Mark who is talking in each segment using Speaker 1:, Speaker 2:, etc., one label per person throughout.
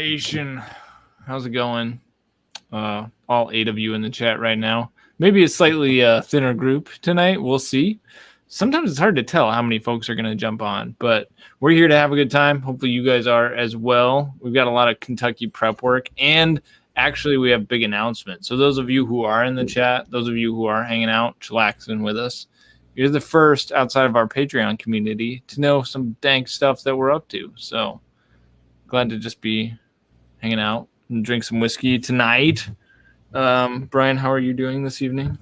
Speaker 1: Nation, how's it going? All 8 of you in the chat right now. Maybe a slightly thinner group tonight. We'll see. Sometimes it's hard to tell how many folks are going to jump on, but we're here to have a good time. Hopefully you guys are as well. We've got a lot of Kentucky prep work, and actually we have big announcements. So those of you who are in the chat, those of you who are hanging out, chillaxing with us, you're the first outside of our Patreon community to know some dank stuff that we're up to. So glad to just be hanging out and drink some whiskey tonight. Brian, how are you doing this evening?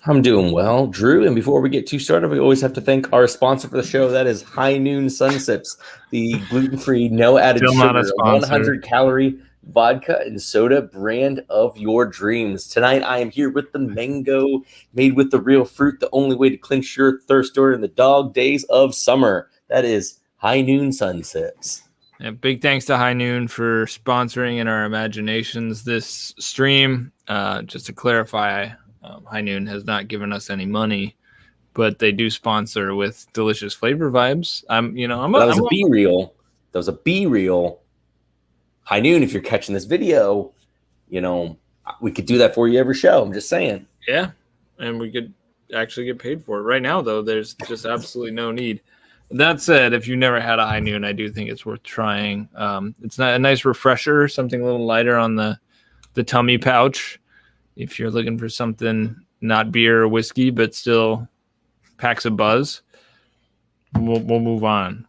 Speaker 2: I'm doing well, Drew. And before we get too started, we always have to thank our sponsor for the show. That is High Noon Sun Sips, the gluten-free, no added sugar, 100-calorie vodka and soda brand of your dreams. Tonight, I am here with the mango made with the real fruit, the only way to quench your thirst during the dog days of summer. That is High Noon Sun Sips.
Speaker 1: Yeah, big thanks to High Noon for sponsoring in our imaginations this stream. Just to clarify, High Noon has not given us any money, but they do sponsor with delicious flavor vibes. That was a B-reel. High Noon, if you're catching this video, we could do that for you every show. I'm just saying. Yeah, and we could actually get paid for it. Right now, though, there's just absolutely no need. That said, if you've never had a High Noon, I do think it's worth trying. It's not a nice refresher, something a little lighter on the tummy pouch. If you're looking for something not beer or whiskey, but still packs a buzz, we'll move on.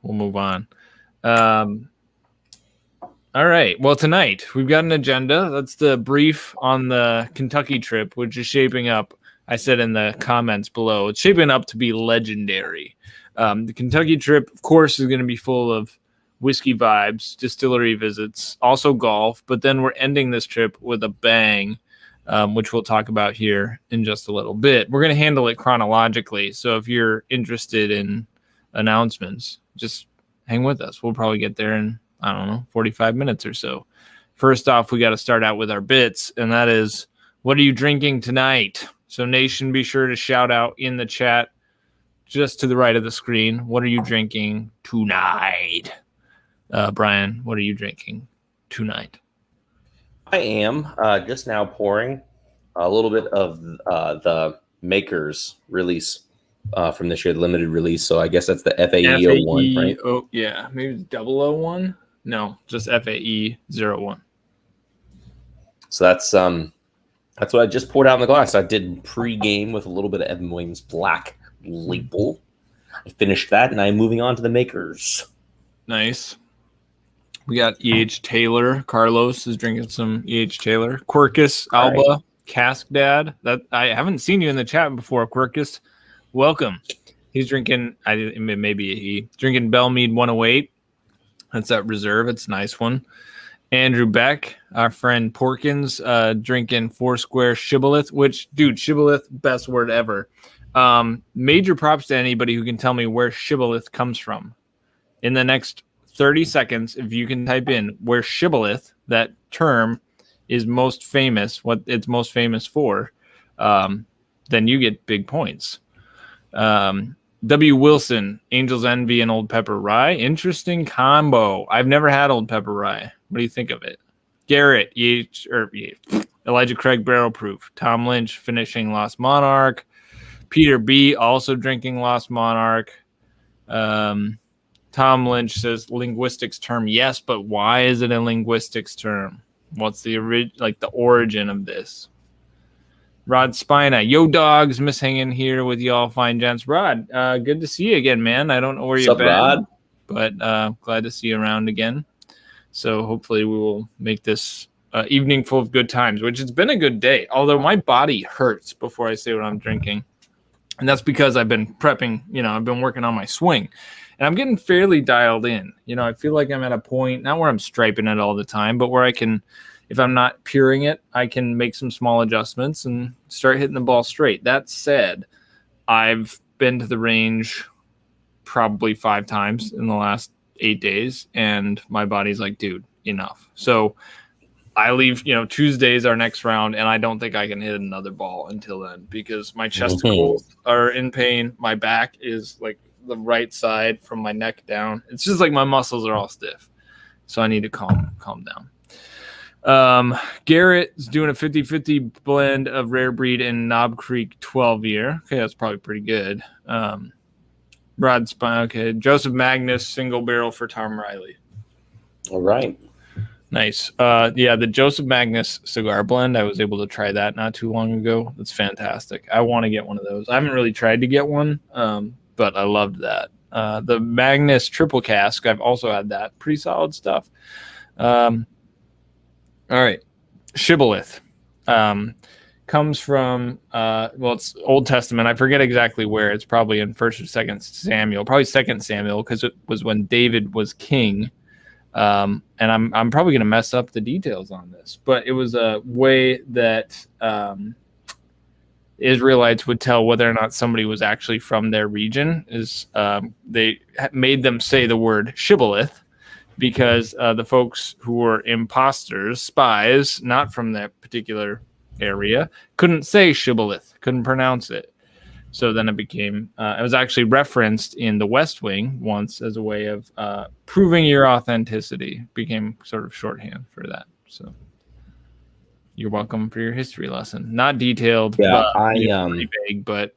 Speaker 1: All right. Well, tonight we've got an agenda. That's the brief on the Kentucky trip, which is shaping up. I said in the comments below, it's shaping up to be legendary. The Kentucky trip, of course, is going to be full of whiskey vibes, distillery visits, also golf. But then we're ending this trip with a bang, which we'll talk about here in just a little bit. We're going to handle it chronologically. So if you're interested in announcements, just hang with us. We'll probably get there in, 45 minutes or so. First off, we got to start out with our bits, and that is, what are you drinking tonight? So Nation, be sure to shout out in the chat just to the right of the screen. What are you drinking tonight? Brian, what are you drinking tonight?
Speaker 2: I am just now pouring a little bit of the Maker's release from this year, the limited release. So I guess that's the FAE 01, right?
Speaker 1: Oh, yeah. Maybe it's 001? No, just FAE 01.
Speaker 2: So that's what I just poured out in the glass. I did pre-game with a little bit of Evan Williams Black Label. I finished that, and I'm moving on to the Makers.
Speaker 1: Nice. We got E.H. Taylor. Carlos is drinking some E.H. Taylor. Quirkus, Alba, right. Cask Dad. That I haven't seen you in the chat before, Quirkus. Welcome. He's drinking, drinking Bellmead 108. That's that reserve. It's a nice one. Andrew Beck, our friend Porkins, drinking Foursquare Shibboleth, which, dude, Shibboleth, best word ever. Major props to anybody who can tell me where Shibboleth comes from. In the next 30 seconds, if you can type in where Shibboleth, that term, is most famous, what it's most famous for, then you get big points. W. Wilson, Angel's Envy and Old Pepper Rye. Interesting combo. I've never had Old Pepper Rye. What do you think of it? Garrett, Elijah Craig Barrel Proof. Tom Lynch finishing Lost Monarch. Peter B. also drinking Lost Monarch. Tom Lynch says linguistics term. Yes, but why is it a linguistics term? What's the origin of this? Rod Spina, yo dogs, miss hanging here with y'all fine gents. Rod, good to see you again, man. I don't know where you've been, Rod? But glad to see you around again. So hopefully we will make this evening full of good times, which has been a good day. Although my body hurts before I say what I'm drinking. And that's because I've been prepping, I've been working on my swing. And I'm getting fairly dialed in. I feel like I'm at a point, not where I'm striping it all the time, but where I can, if I'm not puring it, I can make some small adjustments and start hitting the ball straight. That said, I've been to the range probably 5 times in the last 8 days, and my body's like, dude, enough. So I leave, Tuesday's our next round, and I don't think I can hit another ball until then because my chesticles are in pain. My back is like the right side from my neck down. It's just like my muscles are all stiff. so I need to calm down. Garrett's doing a 50-50 blend of rare breed and Knob Creek 12-year. Okay, that's probably pretty good. Broad spine. Okay, Joseph Magnus single barrel for Tom Riley.
Speaker 2: All right.
Speaker 1: Nice. The Joseph Magnus cigar blend, I was able to try that not too long ago. That's fantastic. I want to get one of those. I haven't really tried to get one, but I loved that. The Magnus triple cask, I've also had that. Pretty solid stuff. All right. Shibboleth comes from, it's Old Testament. I forget exactly where. It's probably in 1st or 2nd Samuel. Probably 2nd Samuel, because it was when David was king. And I'm probably going to mess up the details on this. But it was a way that Israelites would tell whether or not somebody was actually from their region. They made them say the word Shibboleth, because the folks who were imposters, spies, not from that particular area, couldn't say Shibboleth, couldn't pronounce it. So then it became, it was actually referenced in the West Wing once as a way of proving your authenticity. Became sort of shorthand for that. So you're welcome for your history lesson. Not detailed,
Speaker 2: yeah,
Speaker 1: pretty vague, but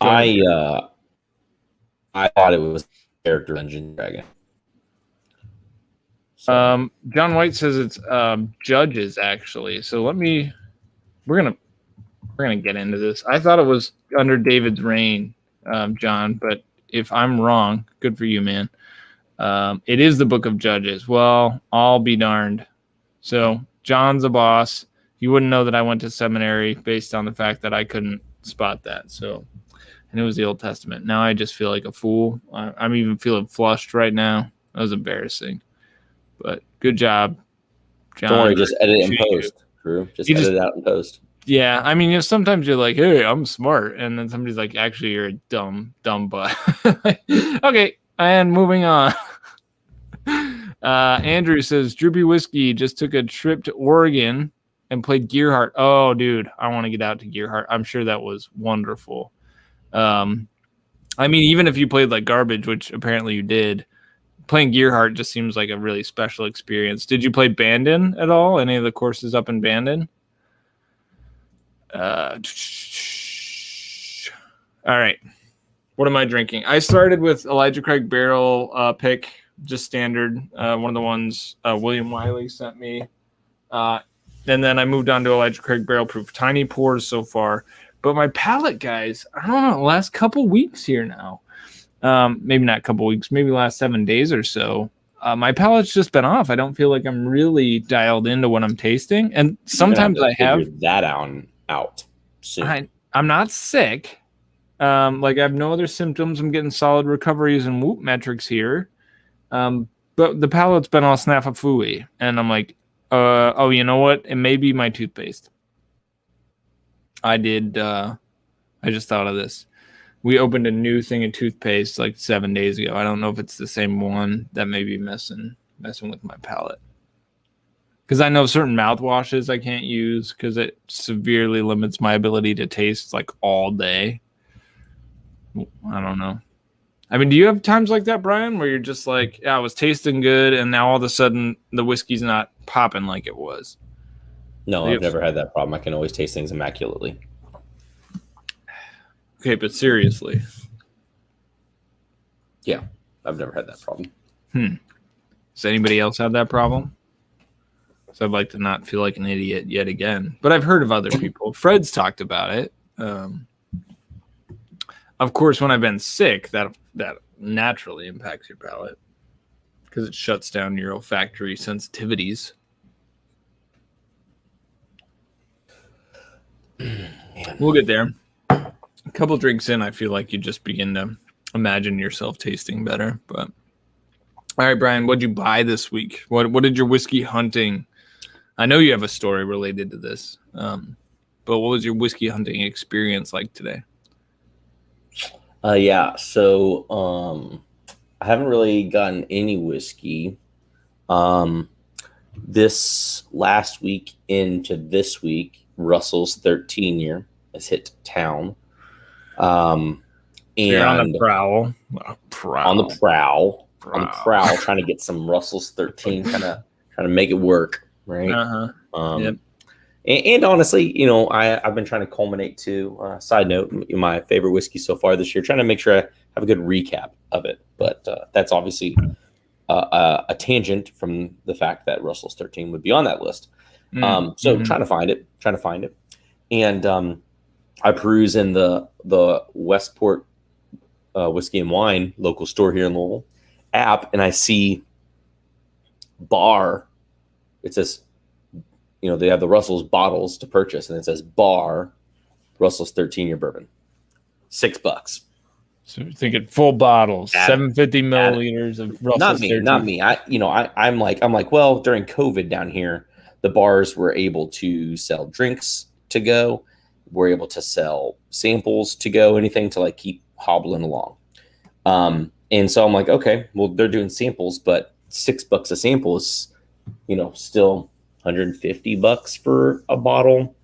Speaker 2: I thought it was character Dungeon Dragon.
Speaker 1: So. John White says it's Judges, actually. So we're gonna get into this. I thought it was under David's reign, John, but if I'm wrong, good for you, man. It is the Book of Judges. Well, I'll be darned. So John's a boss. You wouldn't know that I went to seminary based on the fact that I couldn't spot that. So, and it was the Old Testament. Now I just feel like a fool. I'm even feeling flushed right now. That was embarrassing. But good job, John.
Speaker 2: Don't worry, just edit it in post, Drew. Just edit it out in post.
Speaker 1: Yeah, I mean, sometimes you're like, hey, I'm smart. And then somebody's like, actually, you're a dumb butt. Okay, and moving on. Andrew says, Droopy Whiskey just took a trip to Oregon and played Gearhart. Oh, dude, I want to get out to Gearhart. I'm sure that was wonderful. I mean, even if you played like garbage, which apparently you did, playing Gearhart just seems like a really special experience. Did you play Bandon at all? Any of the courses up in Bandon? All right. What am I drinking? I started with Elijah Craig barrel pick, just standard. One of the ones William Wiley sent me. And then I moved on to Elijah Craig barrel proof. Tiny pours so far. But my palate, guys, I don't know, the last couple weeks here now. Maybe not a couple weeks, maybe last 7 days or so. My palate's just been off. I don't feel like I'm really dialed into what I'm tasting. And sometimes I have
Speaker 2: that out soon.
Speaker 1: I'm not sick. Like I have no other symptoms. I'm getting solid recoveries and whoop metrics here. But the palate's been all snafu-fooey. And I'm like, oh, you know what? It may be my toothpaste. I just thought of this. We opened a new thing of toothpaste like 7 days ago. I don't know if it's the same one that may be messing with my palate. Because I know certain mouthwashes I can't use because it severely limits my ability to taste like all day. I don't know. I mean, do you have times like that, Brian, where you're just like, yeah, I was tasting good, and now all of a sudden the whiskey's not popping like it was?
Speaker 2: No, I've never had that problem. I can always taste things immaculately.
Speaker 1: Okay, but seriously.
Speaker 2: Yeah, I've never had that problem.
Speaker 1: Does anybody else have that problem? So I'd like to not feel like an idiot yet again. But I've heard of other people. Fred's talked about it. Of course, when I've been sick, that naturally impacts your palate because it shuts down your olfactory sensitivities. We'll get there. A couple drinks in, I feel like you just begin to imagine yourself tasting better. But all right, Brian, what'd you buy this week? What did your whiskey hunting? I know you have a story related to this, but what was your whiskey hunting experience like today?
Speaker 2: Yeah, so I haven't really gotten any whiskey. This last week into this week, Russell's 13-year has hit town. And
Speaker 1: you're on the prowl.
Speaker 2: On the prowl. on the prowl, trying to get some Russell's 13, trying to make it work, right?
Speaker 1: Yep.
Speaker 2: And honestly, you know, I've been trying to culminate to side note, my favorite whiskey so far this year, trying to make sure I have a good recap of it. But that's obviously a tangent from the fact that Russell's 13 would be on that list. So trying to find it, and I peruse in the Westport Whiskey and Wine local store here in Louisville app, and I see bar. It says, you know, they have the Russell's bottles to purchase, and it says bar Russell's 13-year bourbon, $6.
Speaker 1: So you're thinking full bottles, 750 milliliters of Russell's 13.
Speaker 2: Not me. I'm like, well, during COVID down here, the bars were able to sell drinks to go. We're able to sell samples to go, anything to like keep hobbling along. And so I'm like, okay, well, they're doing samples, but $6 a sample is, you know, still $150 for a bottle.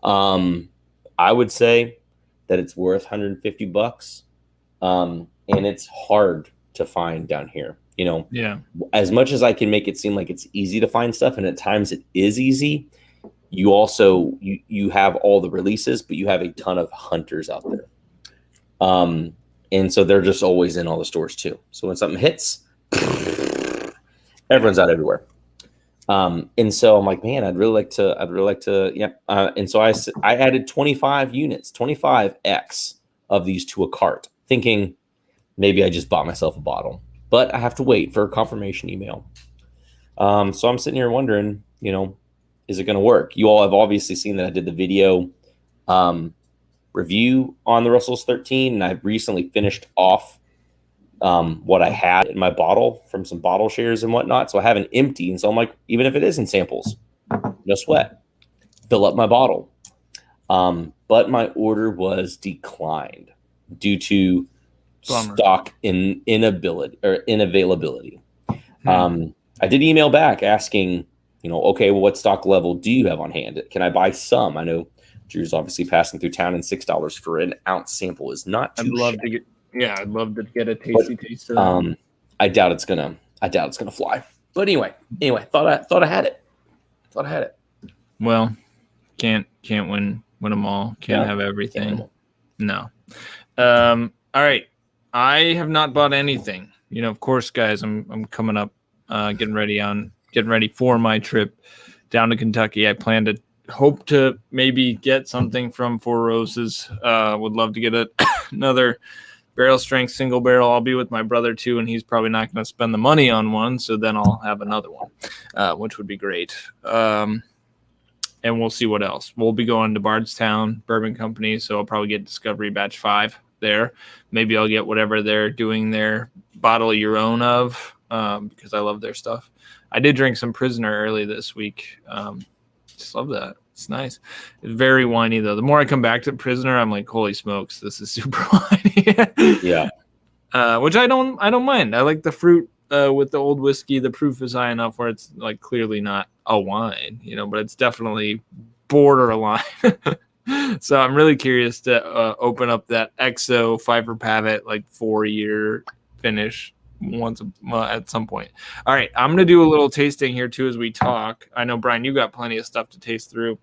Speaker 2: I would say that it's worth $150. And it's hard to find down here, you know.
Speaker 1: Yeah.
Speaker 2: As much as I can make it seem like it's easy to find stuff, and at times it is easy, you also you have all the releases, but you have a ton of hunters out there. And so they're just always in all the stores too. So when something hits, everyone's out everywhere. And so I'm like, man, I'd really like to, yeah. And so I added 25 units, 25X of these to a cart, thinking maybe I just bought myself a bottle, but I have to wait for a confirmation email. So I'm sitting here wondering, you know, is it going to work? You all have obviously seen that I did the video review on the Russell's 13, and I've recently finished off what I had in my bottle from some bottle shares and whatnot. So I haven't emptied. And so I'm like, even if it is in samples, no sweat, fill up my bottle. But my order was declined due to stock inavailability. I did email back asking, you know, okay, well, what stock level do you have on hand? Can I buy some? I know Drew's obviously passing through town, and $6 for an ounce sample is not too
Speaker 1: I'd love to get a tasty taste of that.
Speaker 2: I doubt it's gonna fly. But anyway, thought I had it.
Speaker 1: Well, can't win them all. Can't have everything. No. All right. I have not bought anything. You know, of course, guys, I'm coming up, getting ready for my trip down to Kentucky. I plan to hope to maybe get something from Four Roses. Would love to get another barrel strength single barrel. I'll be with my brother too, and he's probably not going to spend the money on one, so then I'll have another one, which would be great. And we'll see what else. We'll be going to Bardstown Bourbon Company, so I'll probably get Discovery Batch 5 there. Maybe I'll get whatever they're doing their bottle your own of, because I love their stuff. I did drink some Prisoner early this week. Just love that. It's nice. It's very winey though. The more I come back to Prisoner, I'm like, holy smokes, this is super winey.
Speaker 2: Yeah.
Speaker 1: Which I don't mind. I like the fruit with the old whiskey. The proof is high enough where it's like clearly not a wine, you know, but it's definitely borderline. So I'm really curious to open up that XO Pfeiffer Pavitt like 4-year finish at some point. All right, I'm going to do a little tasting here too as we talk. I know, Brian, you got plenty of stuff to taste through.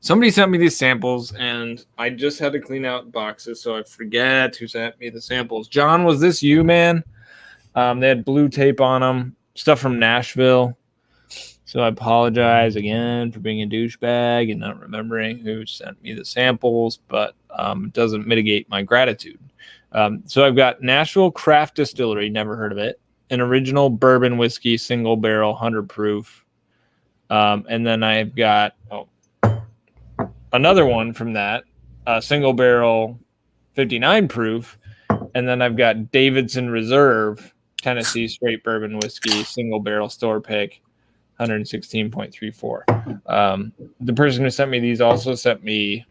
Speaker 1: Somebody sent me these samples, and I just had to clean out boxes, so I forget who sent me the samples. John, was this you, man? They had blue tape on them, stuff from Nashville. So I apologize again for being a douchebag and not remembering who sent me the samples, but it doesn't mitigate my gratitude. So I've got Nashville Craft Distillery, never heard of it, an original bourbon whiskey, single barrel, 100 proof. And then I've got another one from that, single barrel, 59 proof. And then I've got Davidson Reserve, Tennessee straight bourbon whiskey, single barrel store pick, 116.34. The person who sent me these also sent me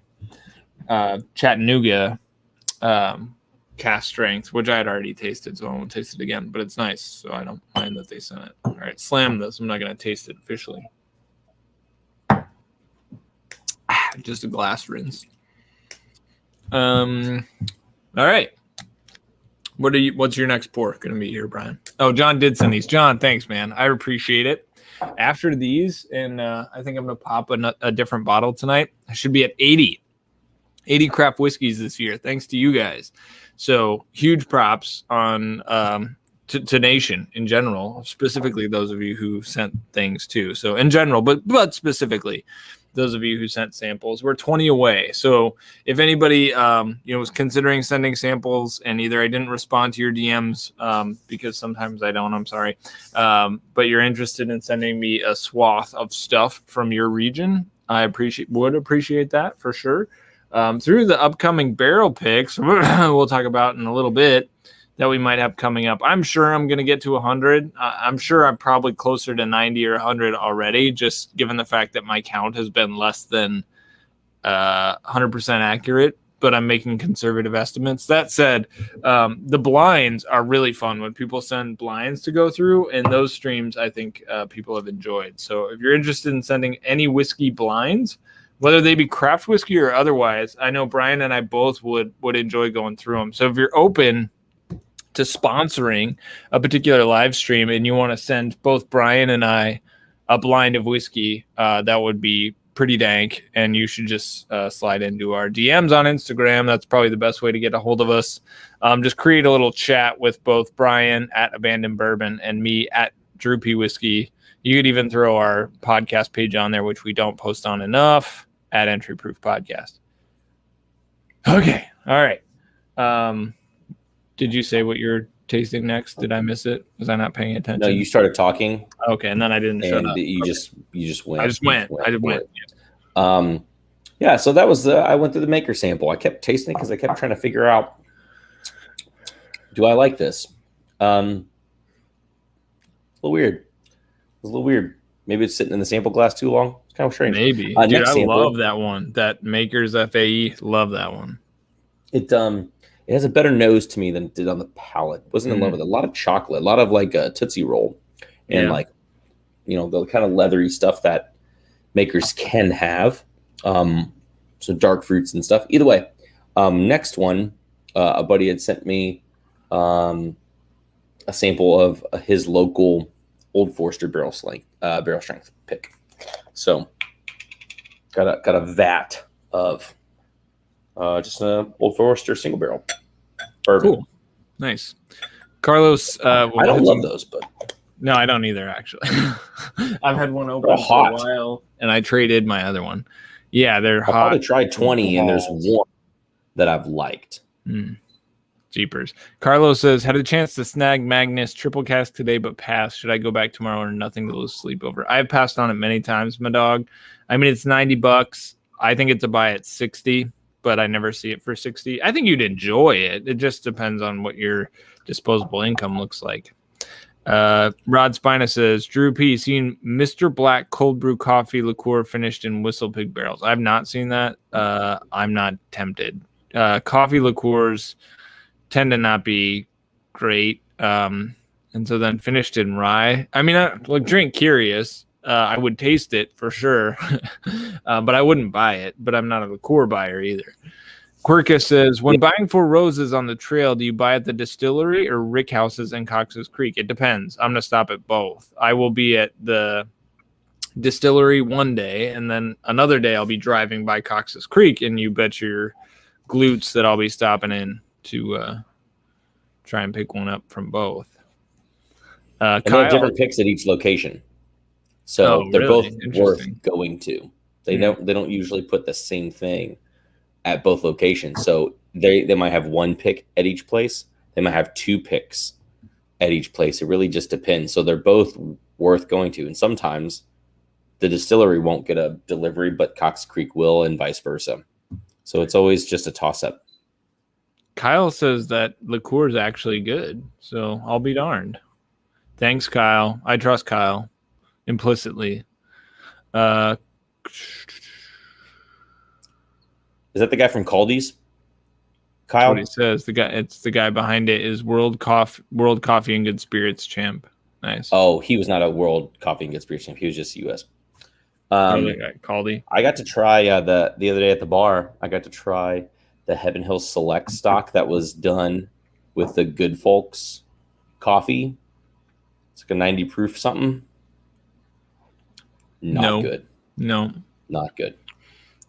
Speaker 1: Chattanooga cast strength, which I had already tasted, so I won't taste it again, but it's nice, so I don't mind that they sent it. All right, slam this. I'm not going to taste it officially. Just a glass rinse. All right. What's your next pour going to be here, Brian? Oh, John did send these. John, thanks, man. I appreciate it. After these, and I think I'm going to pop a different bottle tonight. I should be at 80 craft whiskeys this year, thanks to you guys. So huge props on to Nation in general, specifically those of you who sent things too. So in general, but specifically those of you who sent samples. We're 20 away. So if anybody was considering sending samples and either I didn't respond to your DMs because sometimes I don't, I'm sorry, but you're interested in sending me a swath of stuff from your region, I would appreciate that for sure. Through the upcoming barrel picks, we'll talk about in a little bit, that we might have coming up. I'm sure I'm going to get to 100. I'm sure I'm probably closer to 90 or 100 already, just given the fact that my count has been less than 100% accurate, but I'm making conservative estimates. That said, the blinds are really fun when people send blinds to go through, and those streams I think people have enjoyed. So if you're interested in sending any whiskey blinds, whether they be craft whiskey or otherwise, I know Brian and I both would enjoy going through them. So if you're open to sponsoring a particular live stream and you want to send both Brian and I a blind of whiskey, that would be pretty dank, and you should just slide into our DMs on Instagram. That's probably the best way to get a hold of us. Just create a little chat with both Brian at Abandoned Bourbon and me at Drew P Whiskey. You could even throw our podcast page on there, which we don't post on enough, at Entry Proof Podcast. Okay. All right. Did you say what you're tasting next? Did I miss it? Was I not paying attention?
Speaker 2: No, you started talking.
Speaker 1: Okay, and then I didn't shut up.
Speaker 2: You just went.
Speaker 1: I just went.
Speaker 2: Yeah, so that was I went through the maker sample. I kept tasting it because I kept trying to figure out, do I like this? A little weird. It was a little weird. Maybe it's sitting in the sample glass too long. It's kind of strange.
Speaker 1: Maybe. Dude, I love that one. That Maker's FAE. Love that one.
Speaker 2: It has a better nose to me than it did on the palate. Wasn't in love with it. A lot of chocolate, a lot of like a Tootsie Roll, and like, the kind of leathery stuff that Makers can have. Some dark fruits and stuff. Either way, next one, a buddy had sent me a sample of his local Old Forester barrel strength pick. So got a vat of just an Old Forester single barrel bourbon.
Speaker 1: Cool. Nice. Carlos,
Speaker 2: I don't love those, but
Speaker 1: no, I don't either, actually. I've had one open for a while, and I traded my other one. Yeah, they're hot.
Speaker 2: I've probably tried 20, and there's one that I've liked.
Speaker 1: Jeepers. Carlos says, had a chance to snag Magnus triple cask today, but passed. Should I go back tomorrow or nothing to lose sleep over? I've passed on it many times, my dog. I mean, it's $90. I think it's a buy at 60, but I never see it for 60. I think you'd enjoy it. It just depends on what your disposable income looks like. Rod Spina says, Drew P, seen Mr. Black cold brew coffee liqueur finished in Whistle Pig barrels. I've not seen that. I'm not tempted. Coffee liqueurs tend to not be great. And so then finished in rye. I mean, drink curious. I would taste it for sure, but I wouldn't buy it. But I'm not a liqueur buyer either. Quirkus says, when buying 4 Roses on the trail, do you buy at the distillery or Rick Houses and Cox's Creek? It depends. I'm going to stop at both. I will be at the distillery one day, and then another day I'll be driving by Cox's Creek, and you bet your glutes that I'll be stopping in to try and pick one up from both.
Speaker 2: And they have different picks at each location. So they're both worth going to. They don't usually put the same thing at both locations. So they might have one pick at each place. They might have 2 picks at each place. It really just depends. So they're both worth going to. And sometimes the distillery won't get a delivery, but Cox Creek will, and vice versa. So it's always just a toss-up.
Speaker 1: Kyle says that liqueur is actually good. So I'll be darned. Thanks, Kyle. I trust Kyle implicitly.
Speaker 2: Is that the guy from Caldy's? Kyle?
Speaker 1: What he says. It's the guy behind it is World Coffee and Good Spirits champ. Nice.
Speaker 2: Oh, he was not a World Coffee and Good Spirits champ. He was just U.S.
Speaker 1: Caldy.
Speaker 2: I got to try the other day at the bar. I got to try the Heaven Hill Select stock that was done with the Good Folks coffee. It's like a 90 proof something. Not good.
Speaker 1: No.
Speaker 2: Not good.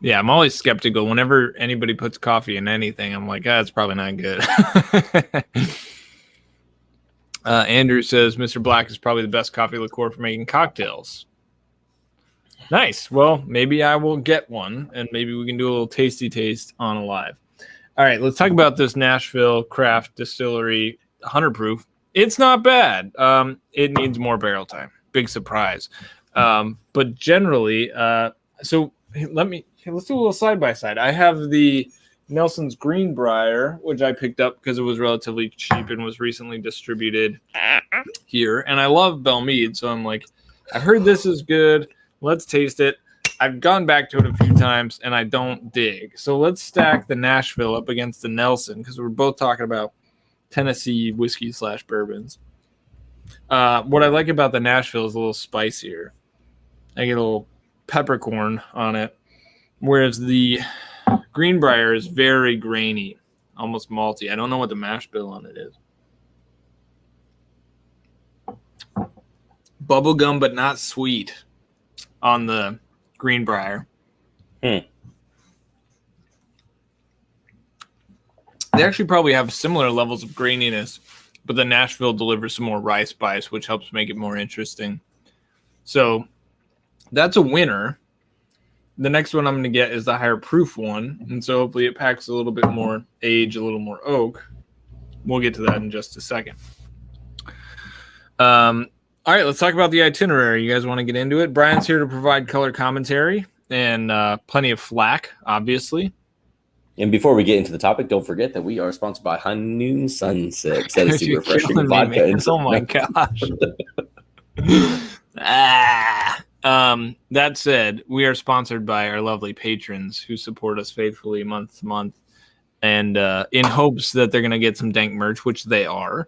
Speaker 1: Yeah, I'm always skeptical. Whenever anybody puts coffee in anything, I'm like, it's probably not good. Andrew says Mr. Black is probably the best coffee liqueur for making cocktails. Nice. Well, maybe I will get one, and maybe we can do a little tasty taste on a live. All right, let's talk about this Nashville Craft Distillery 100 proof. It's not bad. It needs more barrel time. Big surprise. But generally, so let's do a little side by side. I have the Nelson's Greenbrier, which I picked up because it was relatively cheap and was recently distributed here. And I love Belmead, so I'm like, I heard this is good. Let's taste it. I've gone back to it a few times, and I don't dig. So let's stack the Nashville up against the Nelson, because we're both talking about Tennessee whiskey / bourbons. What I like about the Nashville is a little spicier. I get a little peppercorn on it, whereas the Greenbrier is very grainy, almost malty. I don't know what the mash bill on it is. Bubblegum, but not sweet on the Greenbrier. They actually probably have similar levels of graininess, but the Nashville delivers some more rye spice, which helps make it more interesting. So that's a winner. The next one I'm going to get is the higher proof one, and so hopefully it packs a little bit more age, a little more oak. We'll get to that in just a second. All right, let's talk about the itinerary. You guys want to get into it? Brian's here to provide color commentary and plenty of flack, obviously.
Speaker 2: And before we get into the topic, don't forget that we are sponsored by High Noon Sunsets. That is super refreshing vodka.
Speaker 1: Oh my gosh. That said, we are sponsored by our lovely patrons who support us faithfully month to month, and in hopes that they're going to get some dank merch, which they are,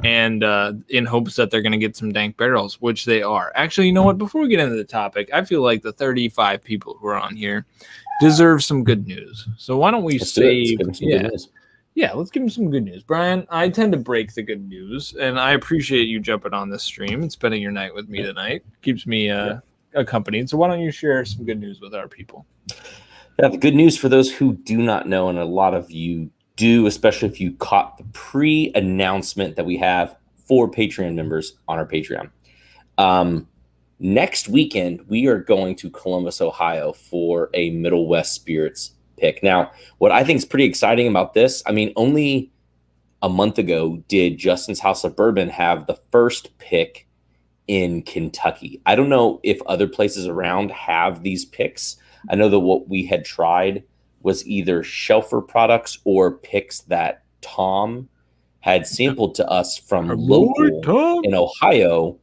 Speaker 1: and in hopes that they're going to get some dank barrels, which they are. Actually, you know what? Before we get into the topic, I feel like the 35 people who are on here deserve some good news. So why don't we save? Let's give them some good news. Brian, I tend to break the good news, and I appreciate you jumping on this stream and spending your night with me tonight. Keeps me accompanied. So why don't you share some good news with our people?
Speaker 2: Yeah, the good news for those who do not know, and a lot of you do, especially if you caught the pre-announcement that we have for Patreon members on our Patreon. Next weekend, we are going to Columbus, Ohio for a Middle West Spirits pick. Now, what I think is pretty exciting about this, I mean, only a month ago did Justin's House of Bourbon have the first pick in Kentucky. I don't know if other places around have these picks. I know that what we had tried was either Shelfer products or picks that Tom had sampled to us from local in Ohio,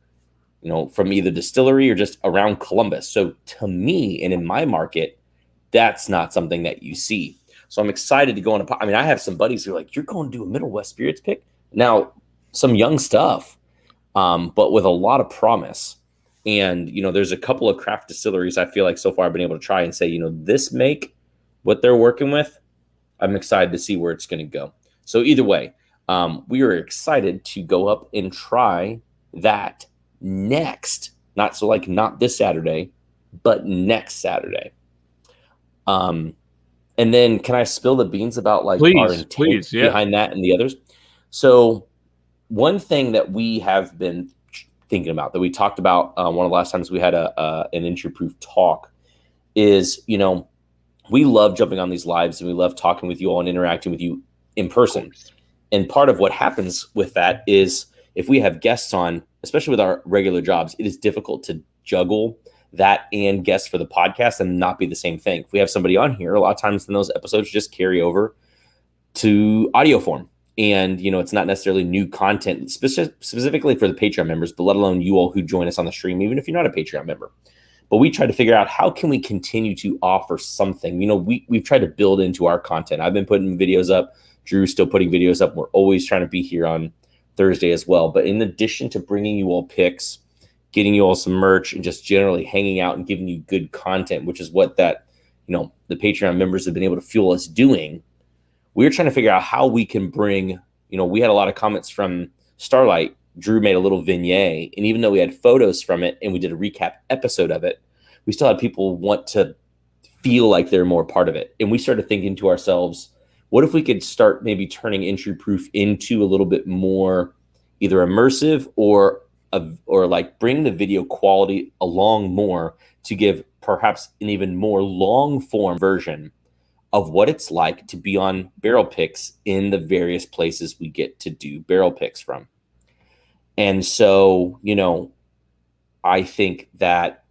Speaker 2: you know, from either Distillery or just around Columbus. So to me, and in my market, that's not something that you see. So I'm excited to go on I mean, I have some buddies who are like, you're going to do a Middle West Spirits pick? Now, some young stuff, but with a lot of promise. And, you know, there's a couple of craft distilleries I feel like so far I've been able to try and say, you know, this make, what they're working with, I'm excited to see where it's going to go. So either way, we are excited to go up and try that next, not this Saturday, but next Saturday. And then can I spill the beans about our intent behind that and the others? So one thing that we have been thinking about, that we talked about one of the last times we had an intro-proof talk, is, you know, we love jumping on these lives and we love talking with you all and interacting with you in person. And part of what happens with that is if we have guests on, especially with our regular jobs, it is difficult to juggle that and guests for the podcast and not be the same thing. If we have somebody on here, a lot of times then those episodes just carry over to audio form. And, you know, it's not necessarily new content specifically for the Patreon members, but let alone you all who join us on the stream, even if you're not a Patreon member. But we try to figure out how can we continue to offer something. You know, we've tried to build into our content. I've been putting videos up. Drew's still putting videos up. We're always trying to be here on Thursday as well. But in addition to bringing you all picks, getting you all some merch, and just generally hanging out and giving you good content, which is what that, you know, the Patreon members have been able to fuel us doing, we're trying to figure out how we can bring, you we had a lot of comments from Starlight. Drew made a little vignette, and even though we had photos from it and we did a recap episode of it, we still had people want to feel like they're more part of it. And we started thinking to ourselves, what if we could start maybe turning Entry Proof into a little bit more either immersive or like bring the video quality along more to give perhaps an even more long form version of what it's like to be on barrel picks in the various places we get to do barrel picks from. And so, I think that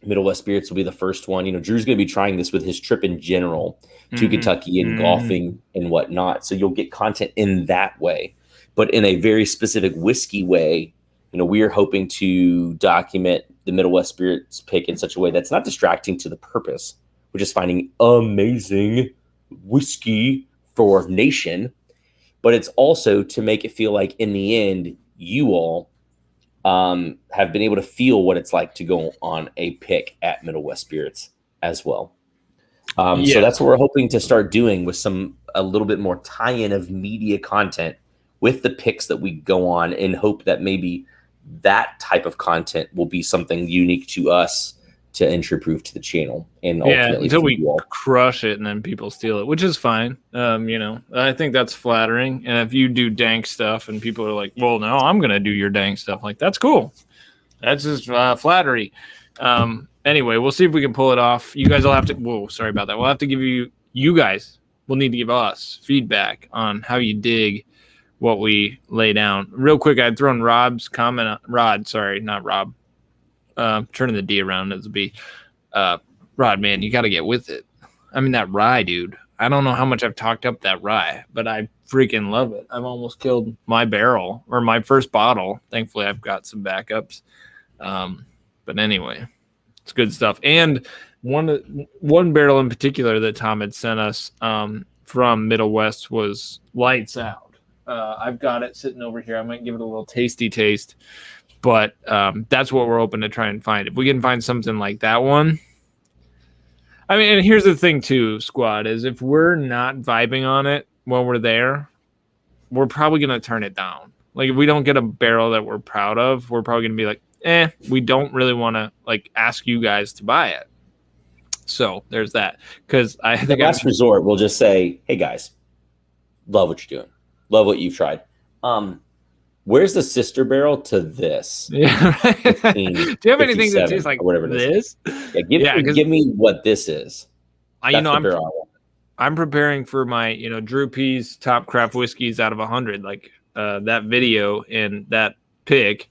Speaker 2: Middle West Spirits will be the first one. Drew's going to be trying this with his trip in general to Kentucky and golfing and whatnot. So you'll get content in that way, but in a very specific whiskey way. We are hoping to document the Middle West Spirits pick in such a way that's not distracting to the purpose, which is finding amazing whiskey for nation, but it's also to make it feel like in the end, you all have been able to feel what it's like to go on a pick at Middle West Spirits as well. So that's what we're hoping to start doing with a little bit more tie-in of media content with the picks that we go on, and hope that maybe that type of content will be something unique to us to Entry Proof to the channel, and ultimately
Speaker 1: until we crush it and then people steal it, which is fine. I think that's flattering. And if you do dank stuff and people are like, well, no, I'm going to do your dank stuff, like, that's cool. That's just flattery. Anyway, we'll see if we can pull it off. You guys will have to, sorry about that. We'll have to give you guys will need to give us feedback on how you dig what we lay down. Real quick, I'd thrown Rob's comment, not Rob. Turning the D around as a B. Rod, man, you got to get with it. I mean, that rye, dude. I don't know how much I've talked up that rye, but I freaking love it. I've almost killed my barrel or my first bottle. Thankfully, I've got some backups. But anyway, it's good stuff. And one barrel in particular that Tom had sent us from Middle West was Lights Out. I've got it sitting over here. I might give it a little tasty taste. But that's what we're hoping to try and find. If we can find something like that one. I mean, and here's the thing too, squad, is if we're not vibing on it when we're there, we're probably going to turn it down. Like, if we don't get a barrel that we're proud of, we're probably going to be like, we don't really want to like ask you guys to buy it. So there's that. Because I think
Speaker 2: last resort, we'll just say, hey guys, love what you're doing. Love what you've tried. Where's the sister barrel to this?
Speaker 1: Yeah, right. Do you have anything that tastes like whatever this?
Speaker 2: Give me what this is.
Speaker 1: I'm preparing for my, Drew P's top craft whiskeys out of 100. Like that video and that pick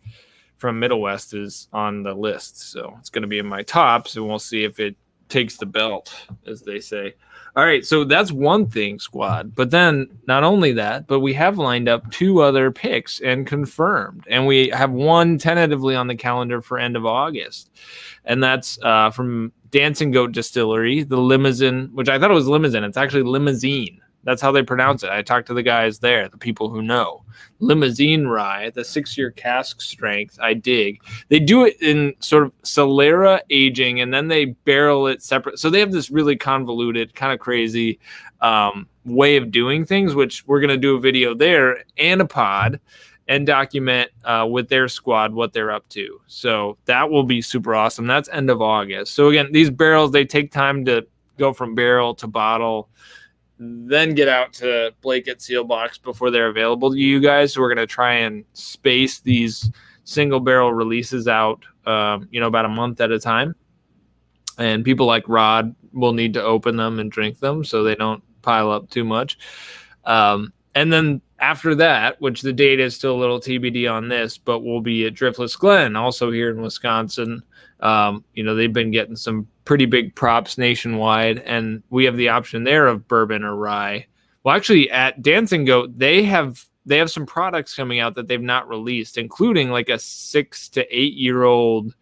Speaker 1: from Middle West is on the list. So it's going to be in my tops, and we'll see if it takes the belt, as they say. All right, so that's one thing, squad. But then not only that, but we have lined up 2 other picks and confirmed. And we have one tentatively on the calendar for end of August. And that's from Dancing Goat Distillery, the Limousine, which I thought it was Limousine. It's actually Limousine. That's how they pronounce it. I talked to the guys there, the people who know. Limousine rye, the 6-year cask strength, I dig. They do it in sort of Solera aging, and then they barrel it separate. So they have this really convoluted, kind of crazy way of doing things, which we're going to do a video there and a pod and document with their squad what they're up to. So that will be super awesome. That's end of August. So again, these barrels, they take time to go from barrel to bottle, then get out to Blake Seal Box before they're available to you guys. So we're going to try and space these single barrel releases out, about a month at a time. And people like Rod will need to open them and drink them so they don't pile up too much. And then after that, which the date is still a little TBD on this, but we'll be at Driftless Glen, also here in Wisconsin. They've been getting some pretty big props nationwide, and we have the option there of bourbon or rye. Well, actually, at Dancing Goat, they have some products coming out that they've not released, including like a 6 to 8 year old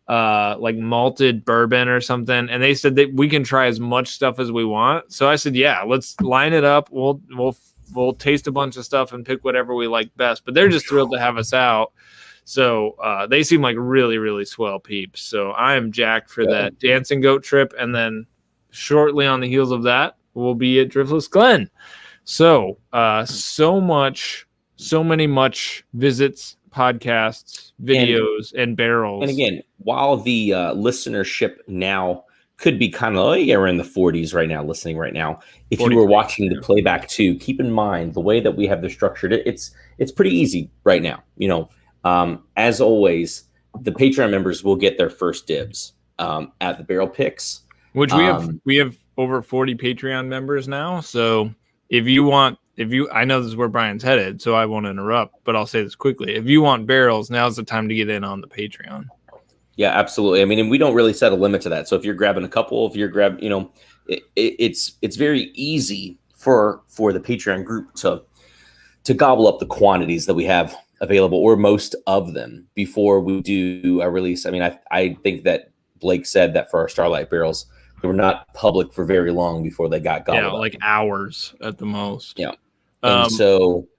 Speaker 1: like malted bourbon or something. And they said that we can try as much stuff as we want. So I said, yeah, let's line it up. We'll taste a bunch of stuff and pick whatever we like best. But they're just thrilled to have us out. So they seem like really, really swell peeps. So I am jacked for that Dancing Goat trip. And then shortly on the heels of that, we'll be at Driftless Glen. So many visits, podcasts, videos, and barrels.
Speaker 2: And again, while the listenership now could be kind of, we're in the 40s right now, listening right now. If you were watching the playback too, keep in mind the way that we have this structured, it's pretty easy right now. As always, the Patreon members will get their first dibs at the barrel picks.
Speaker 1: Which we have over 40 Patreon members now. So I know this is where Brian's headed, so I won't interrupt, but I'll say this quickly. If you want barrels, now's the time to get in on the Patreon.
Speaker 2: Yeah, absolutely. I mean, and we don't really set a limit to that. So if you're grabbing a couple, it's very easy for the Patreon group to gobble up the quantities that we have available, or most of them, before we do a release. I mean, I think that Blake said that for our Starlight barrels, they were not public for very long before they got gobbled up.
Speaker 1: Like hours at the most.
Speaker 2: Yeah. And so,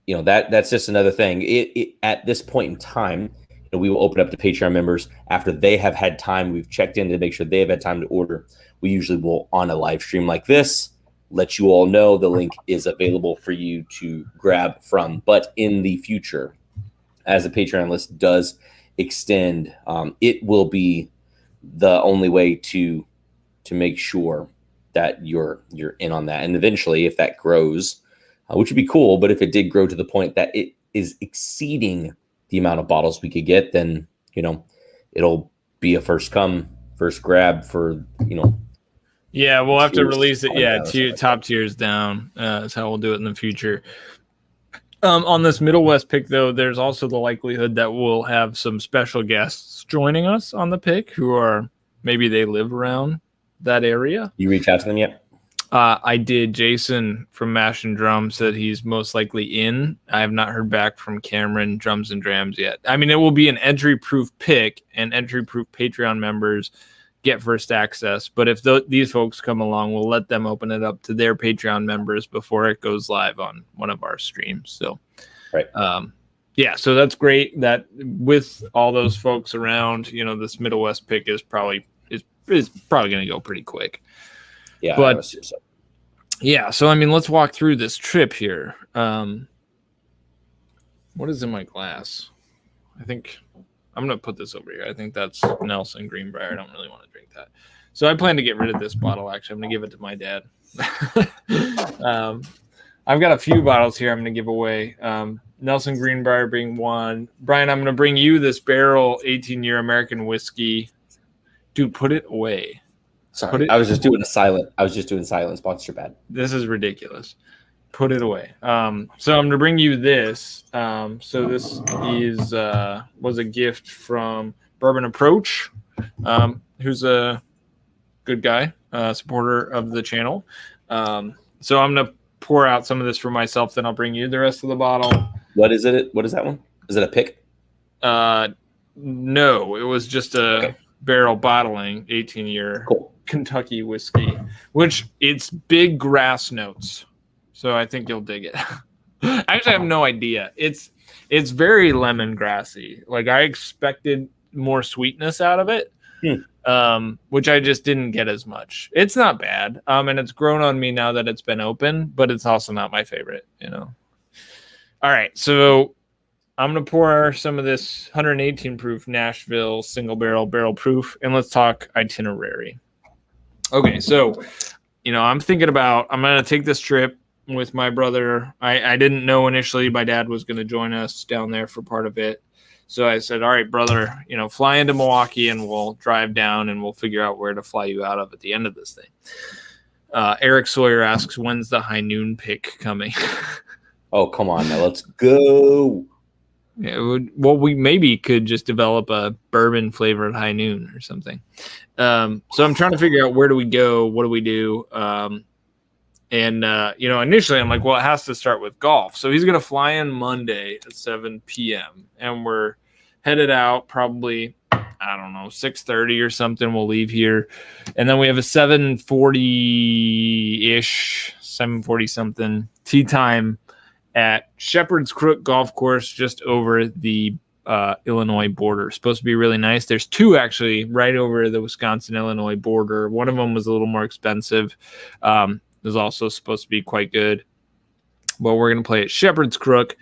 Speaker 2: that's just another thing. It at this point in time, we will open up to Patreon members after they have had time. We've checked in to make sure they have had time to order. We usually will, on a live stream like this, let you all know the link is available for you to grab from. But in the future, as the Patreon list does extend, it will be the only way to make sure that you're in on that. And eventually, if that grows, which would be cool, but if it did grow to the point that it is exceeding the amount of bottles we could get, then it'll be a first come, first grab for
Speaker 1: Yeah, we'll have to release it. Yeah, top tiers down. That's how we'll do it in the future. On this Middle West pick, though, there's also the likelihood that we'll have some special guests joining us on the pick who are maybe they live around that area.
Speaker 2: You reach out to them yet?
Speaker 1: I did. Jason from Mash and Drum said he's most likely in. I have not heard back from Cameron Drums and Drams yet. I mean, it will be an entry-proof pick, and entry-proof Patreon members get first access. But if these folks come along, we'll let them open it up to their Patreon members before it goes live on one of our streams. So,
Speaker 2: right.
Speaker 1: So that's great. That with all those folks around, this Middle West pick is probably going to go pretty quick.
Speaker 2: Yeah,
Speaker 1: but so I mean, let's walk through this trip here. What is in my glass? I think I'm going to put this over here. I think that's Nelson Greenbrier. I don't really want to drink that. So I plan to get rid of this bottle, actually. I'm going to give it to my dad. I've got a few bottles here I'm going to give away. Nelson Greenbrier being one. Brian, I'm going to bring you this barrel 18-year American whiskey. Dude, put it away.
Speaker 2: Sorry, I was just doing silent sponsorship ad.
Speaker 1: This is ridiculous. Put it away. So I'm going to bring you this. So this was a gift from Bourbon Approach, who's a good guy, supporter of the channel. So I'm going to pour out some of this for myself, then I'll bring you the rest of the bottle.
Speaker 2: What is it? What is that one? Is it a pick?
Speaker 1: No, it was just a barrel bottling 18-year Kentucky whiskey, which it's big grass notes. So I think you'll dig it. Actually, I have no idea. It's very lemongrassy. Like I expected more sweetness out of it, which I just didn't get as much. It's not bad, and it's grown on me now that it's been open, but it's also not my favorite. All right, so I'm gonna pour some of this 118 proof Nashville single barrel proof, and let's talk Itinerary. Okay, so I'm thinking about I'm gonna take this trip with my brother. I didn't know initially my dad was going to join us down there for part of it. So I said, all right, brother, fly into Milwaukee and we'll drive down and we'll figure out where to fly you out of at the end of this thing. Eric Sawyer asks, when's the high noon pick coming?
Speaker 2: Oh, come on now. Let's go.
Speaker 1: Yeah, we maybe could just develop a bourbon flavored high noon or something. So I'm trying to figure out where do we go? What do we do? And initially I'm like, well, it has to start with golf. So he's going to fly in Monday at 7 p.m. and we're headed out probably, 6:30 or something. We'll leave here. And then we have a 7:40-ish, 7:40 something tee time at Shepherd's Crook Golf Course just over the Illinois border. Supposed to be really nice. There's two actually right over the Wisconsin-Illinois border. One of them was a little more expensive. is also supposed to be quite good. But we're going to play at Shepherd's Crook.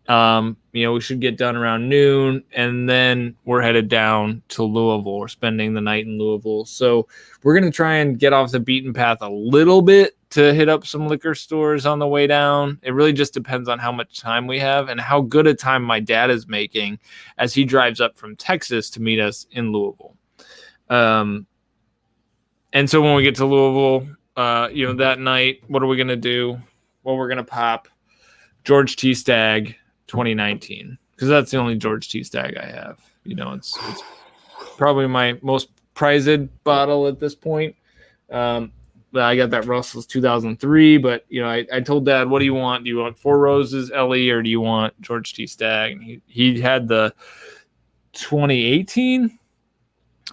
Speaker 1: We should get done around noon, and then we're headed down to Louisville. We're spending the night in Louisville. So we're going to try and get off the beaten path a little bit to hit up some liquor stores on the way down. It really just depends on how much time we have and how good a time my dad is making as he drives up from Texas to meet us in Louisville. And so when we get to Louisville, that night, what are we going to do? Well, we're going to pop George T. Stagg 2019, because that's the only George T. Stagg I have. It's probably my most prized bottle at this point. I got that Russell's 2003, but I told Dad, what do you want? Do you want Four Roses LE or do you want George T. Stagg? And he had the 2018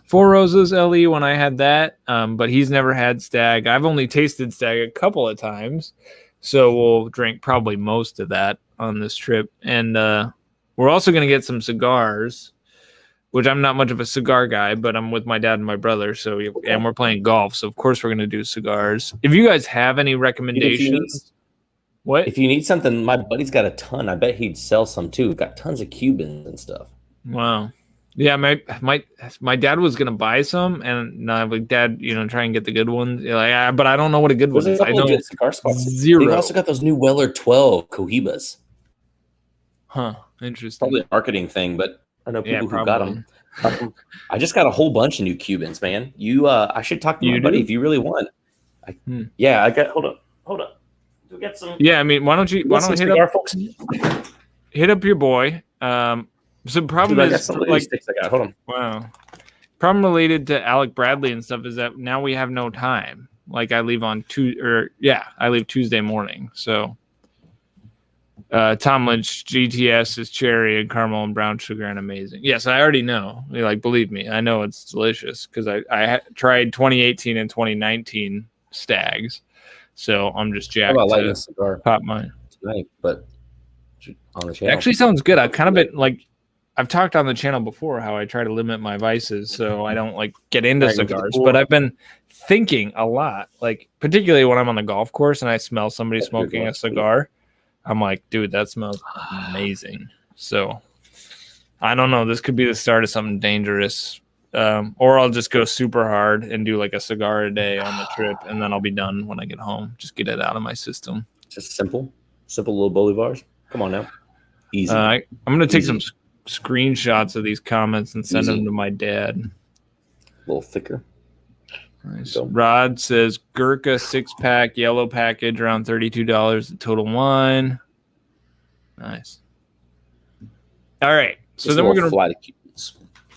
Speaker 1: Four Roses LE when I had that, but he's never had Stagg. I've only tasted Stagg a couple of times, so we'll drink probably most of that on this trip. And we're also going to get some cigars, which I'm not much of a cigar guy, but I'm with my dad and my brother. And we're playing golf. So of course we're going to do cigars. If you guys have any recommendations,
Speaker 2: if you need something, my buddy's got a ton. I bet he'd sell some too. We've got tons of Cubans and stuff.
Speaker 1: Wow. Yeah, my dad was gonna buy some, and like, Dad, try and get the good ones. But I don't know what a good one is. I know
Speaker 2: cigar spots.
Speaker 1: Zero.
Speaker 2: They've also got those new Weller 12 Cohibas.
Speaker 1: Huh? Interesting.
Speaker 2: Probably a marketing thing, but I know people who got them. I just got a whole bunch of new Cubans, man. I should talk to my buddy if you really want. Yeah, I got. Hold on. We got some.
Speaker 1: Yeah, I mean, why don't hit up your boy? So the problem is,
Speaker 2: sticks I got. Hold on.
Speaker 1: Wow. Problem related to Alec Bradley and stuff is that now we have no time. Like I leave I leave Tuesday morning. So Tom Lynch GTS is cherry and caramel and brown sugar and amazing. Yes, I already know. Believe me, I know it's delicious because I tried 2018 and 2019 Stags. So I'm just jacked to
Speaker 2: cigar
Speaker 1: pop mine
Speaker 2: tonight, but on the channel.
Speaker 1: It actually sounds good. I've kind of been I've talked on the channel before how I try to limit my vices so I don't get into cigars, but I've been thinking a lot, particularly when I'm on the golf course and I smell somebody smoking a cigar. I'm like, dude, that smells amazing. So I don't know. This could be the start of something dangerous. Or I'll just go super hard and do a cigar a day on the trip, and then I'll be done when I get home. Just get it out of my system.
Speaker 2: Just simple little Bolivars. Come on now. Easy.
Speaker 1: I'm going to take some screenshots of these comments and send them to my dad.
Speaker 2: A little thicker.
Speaker 1: Nice. So. Rod says Gurkha 6-pack yellow package around $32 the total wine. Nice. All right. So then we're going to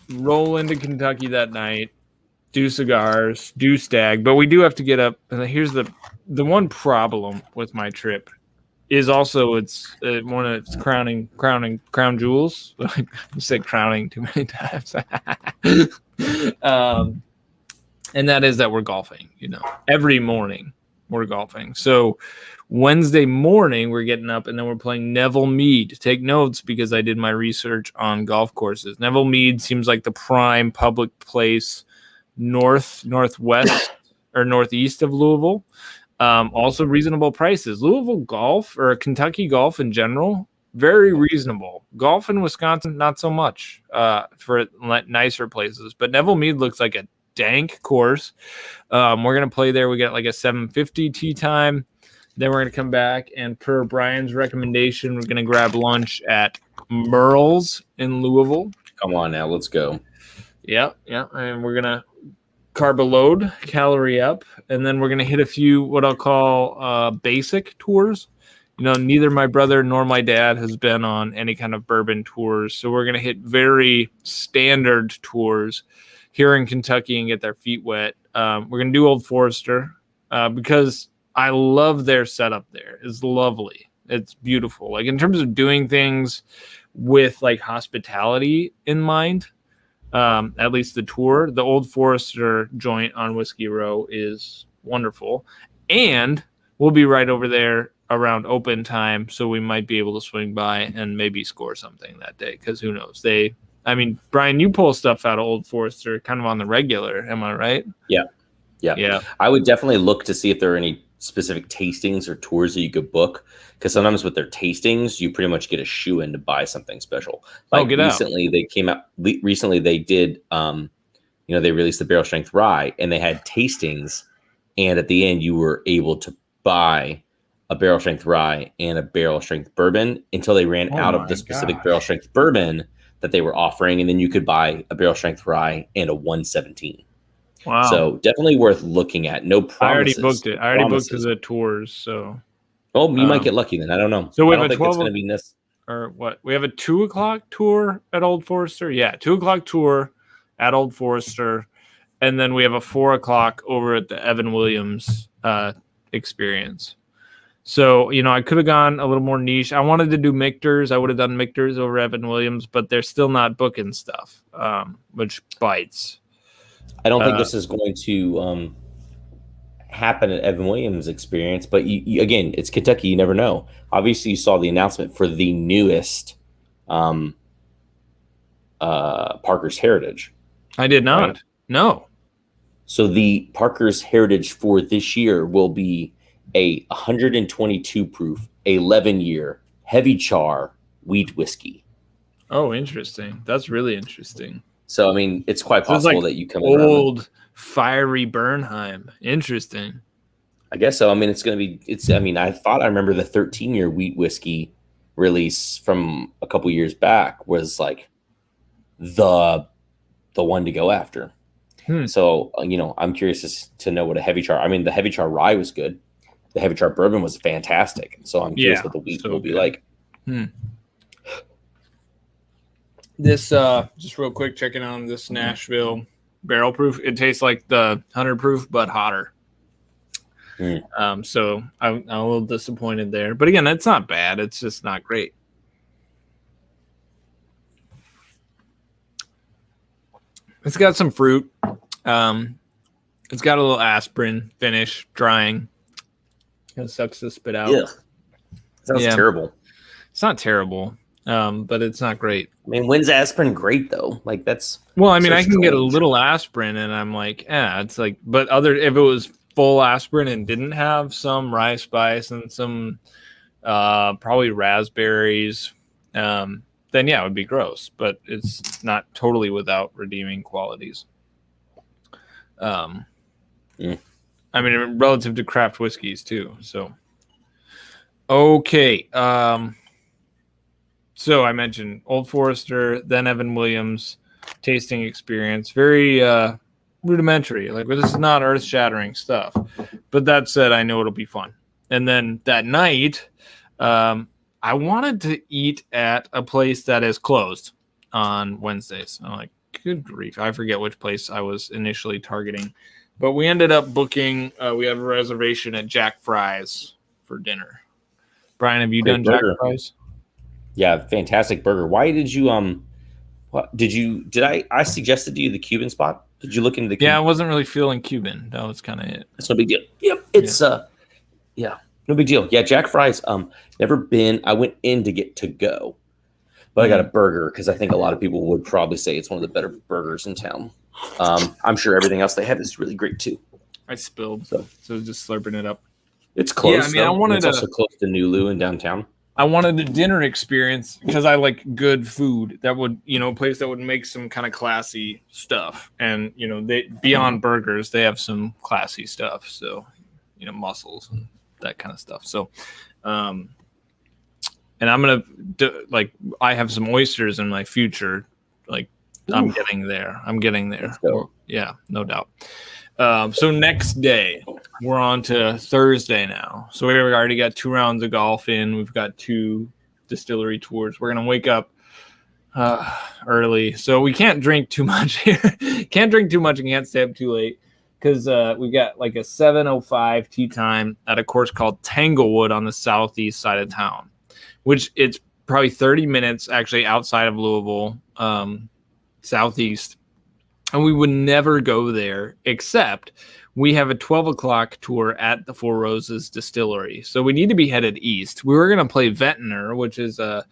Speaker 1: roll into Kentucky that night, do cigars, do Stag, but we do have to get up. And here's the one problem with my trip is also it's one of its crown jewels. I said crowning too many times. And that is that we're golfing, every morning we're golfing. So Wednesday morning we're getting up and then we're playing Neville Mead. Take notes because I did my research on golf courses. Neville Mead seems like the prime public place northwest or northeast of Louisville. Also reasonable prices. Louisville golf or Kentucky golf in general, very reasonable. Golf in Wisconsin, not so much for nicer places. But Neville Mead looks like a dank course. We're going to play there. We got a 7:50 tee time. Then we're going to come back, and per Brian's recommendation, we're going to grab lunch at Merle's in Louisville.
Speaker 2: Come on now, let's go.
Speaker 1: Yeah. And we're going to carb a load, calorie up, and then we're going to hit a few what I'll call basic tours. Neither my brother nor my dad has been on any kind of bourbon tours, so we're going to hit very standard tours here in Kentucky and get their feet wet. We're going to do Old Forester because I love their setup there. It's lovely. It's beautiful. In terms of doing things with hospitality in mind, at least the tour, the Old Forester joint on Whiskey Row is wonderful. And we'll be right over there around open time, so we might be able to swing by and maybe score something that day, because who knows? Brian, you pull stuff out of Old Forester kind of on the regular. Am I right?
Speaker 2: Yeah. I would definitely look to see if there are any specific tastings or tours that you could book, because sometimes with their tastings you pretty much get a shoe in to buy something special. Like recently they came out recently they did they released the barrel strength rye, and they had tastings, and at the end you were able to buy a barrel strength rye and a barrel strength bourbon until they ran out of the specific barrel strength bourbon that they were offering, and then you could buy a barrel strength rye and a 117.
Speaker 1: Wow.
Speaker 2: So definitely worth looking at. No promises.
Speaker 1: I already booked it. I already booked the tours. So,
Speaker 2: oh, you might get lucky then. I don't know.
Speaker 1: So we
Speaker 2: have
Speaker 1: a 12 or what? We have a 2:00 tour at Old Forester. Yeah, 2:00 tour at Old Forester, and then we have a 4:00 over at the Evan Williams experience. So, I could have gone a little more niche. I wanted to do Michter's. I would have done Michter's over Evan Williams, but they're still not booking stuff, which bites.
Speaker 2: I don't think this is going to happen at Evan Williams' experience, but you, again, it's Kentucky. You never know. Obviously, you saw the announcement for the newest Parker's Heritage.
Speaker 1: I did not. Right? No.
Speaker 2: So the Parker's Heritage for this year will be a 122 proof, 11-year heavy char wheat whiskey.
Speaker 1: Oh, interesting. That's really interesting.
Speaker 2: So, I mean, it's quite possible that you come in
Speaker 1: old fiery Bernheim. Interesting.
Speaker 2: I guess so. I mean, I remember the 13-year wheat whiskey release from a couple years back was like the one to go after. So, I'm curious to know what a heavy char. I mean, the heavy char rye was good. The heavy char bourbon was fantastic. So I'm curious what the wheat will be like.
Speaker 1: This, just real quick, checking on this Nashville barrel proof. It tastes like the 100 proof, but hotter. So I'm a little disappointed there. But again, it's not bad. It's just not great. It's got some fruit. It's got a little aspirin finish, drying. It sucks to spit out.
Speaker 2: Yeah. Sounds terrible.
Speaker 1: It's not terrible, but it's not great.
Speaker 2: I mean, when's aspirin great though? Like that's
Speaker 1: well, I mean, I can get a little aspirin, and I'm like, it's like. But if it was full aspirin and didn't have some rye spice and some probably raspberries, then yeah, it would be gross. But it's not totally without redeeming qualities. I mean, relative to craft whiskeys too. So, okay. So I mentioned Old Forester, then Evan Williams tasting experience. Very rudimentary. Like, this is not earth-shattering stuff. But that said, I know it'll be fun. And then that night, I wanted to eat at a place that is closed on Wednesdays. I'm like, good grief. I forget which place I was initially targeting. But we ended up booking, we have a reservation at Jack Fry's for dinner. Brian, have you done burger. Jack Fry's?
Speaker 2: Yeah, fantastic burger. Why did you, I suggested to you the Cuban spot? Did you look into the Cuban?
Speaker 1: Yeah, I wasn't really feeling Cuban. That was kind of it.
Speaker 2: It's no big deal. Yep. It's, no big deal. Yeah, Jack Fry's, never been, I went in to get to go, but I got a burger because I think a lot of people would probably say it's one of the better burgers in town. I'm sure everything else they have is really great too.
Speaker 1: I spilled, so just slurping it up.
Speaker 2: It's close. Yeah, I mean, it's also close to Nulu in downtown.
Speaker 1: I wanted a dinner experience because I like good food that would, a place that would make some kind of classy stuff. And, they beyond burgers, they have some classy stuff. So, mussels and that kind of stuff. So, and I'm going to I have some oysters in my future. Like, I'm getting there. Yeah, no doubt. So next day, we're on to Thursday now. So we've already got 2 rounds of golf in. We've got 2 distillery tours. We're going to wake up early. So we can't drink too much here. Can't drink too much and can't stay up too late because we got like a 7:05 tee time at a course called Tanglewood on the southeast side of town, which it's probably 30 minutes actually outside of Louisville, southeast. And we would never go there except we have a 12 o'clock tour at the Four Roses Distillery. So we need to be headed east. We were going to play Ventnor, which is a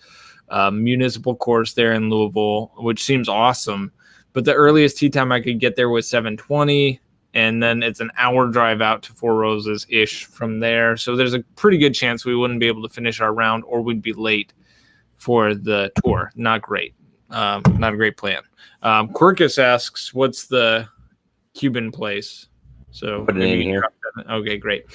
Speaker 1: municipal course there in Louisville, which seems awesome. But the earliest tee time I could get there was 7:20. and then it's an hour drive out to Four Roses ish from there. So there's a pretty good chance we wouldn't be able to finish our round, or we'd be late for the tour. Not great. Not a great plan. Quirkus asks, what's the Cuban place? So
Speaker 2: put it in here.
Speaker 1: Okay, great.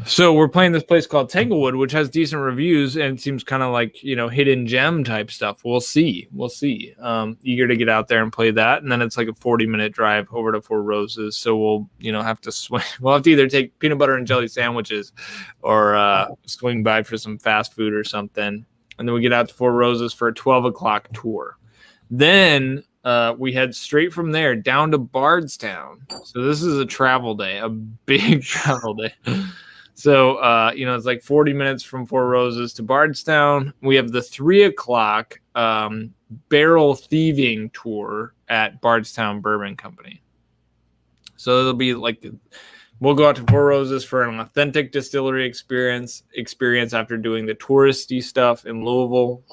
Speaker 1: So we're playing this place called Tanglewood, which has decent reviews and it seems kind of like, you know, hidden gem type stuff. We'll see. Eager to get out there and play that. And then it's like a 40-minute drive over to Four Roses. So we'll, you know, have to swing. We'll have to either take peanut butter and jelly sandwiches or swing by for some fast food or something. And then we get out to Four Roses for a 12 o'clock tour. Then we head straight from there down to Bardstown. So this is a travel day, a big travel day. So, you know, it's like 40 minutes from Four Roses to Bardstown. We have the 3 o'clock barrel thieving tour at Bardstown Bourbon Company. So it'll be like, we'll go out to Four Roses for an authentic distillery experience after doing the touristy stuff in Louisville.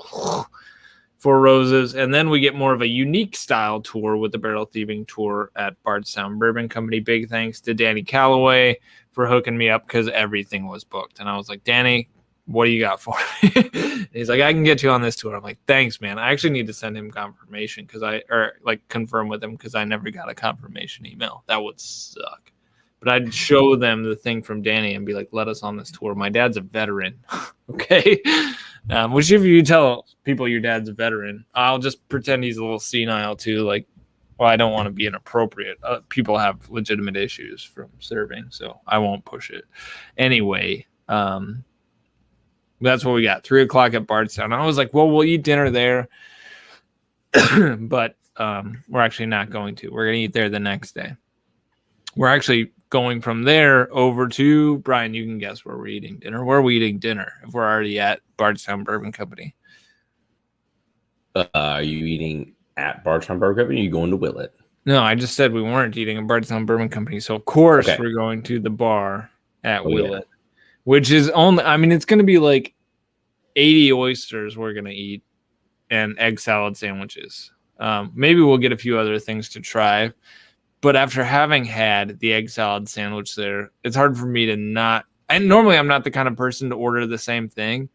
Speaker 1: Four Roses, and then we get more of a unique style tour with the barrel thieving tour at Bardstown Bourbon Company. Big thanks to Danny Calloway for hooking me up because everything was booked. And I was like, Danny, what do you got for me? He's like, I can get you on this tour. I'm like, thanks, man. I actually need to send him confirmation confirm with him because I never got a confirmation email. That would suck. But I'd show them the thing from Danny and be like, let us on this tour. My dad's a veteran. Okay. Which if you tell people your dad's a veteran, I'll just pretend he's a little senile too. Like, well, I don't want to be inappropriate. People have legitimate issues from serving, so I won't push it. Anyway, that's what we got. 3 o'clock at Bardstown. I was like, well, we'll eat dinner there. But we're actually not going to. We're going to eat there the next day. We're actually going from there over to, Brian, you can guess where we're eating dinner. Where are we eating dinner if we're already at Bardstown Bourbon Company?
Speaker 2: Are you eating at Bardstown Bourbon Company or are you going to Willett?
Speaker 1: No, I just said we weren't eating at Bardstown Bourbon Company. So, of course, we're going to the bar at Willett, which is only, I mean, it's going to be like 80 oysters we're going to eat and egg salad sandwiches. Maybe we'll get a few other things to try. But after having had the egg salad sandwich there, it's hard for me to not. And normally I'm not the kind of person to order the same thing,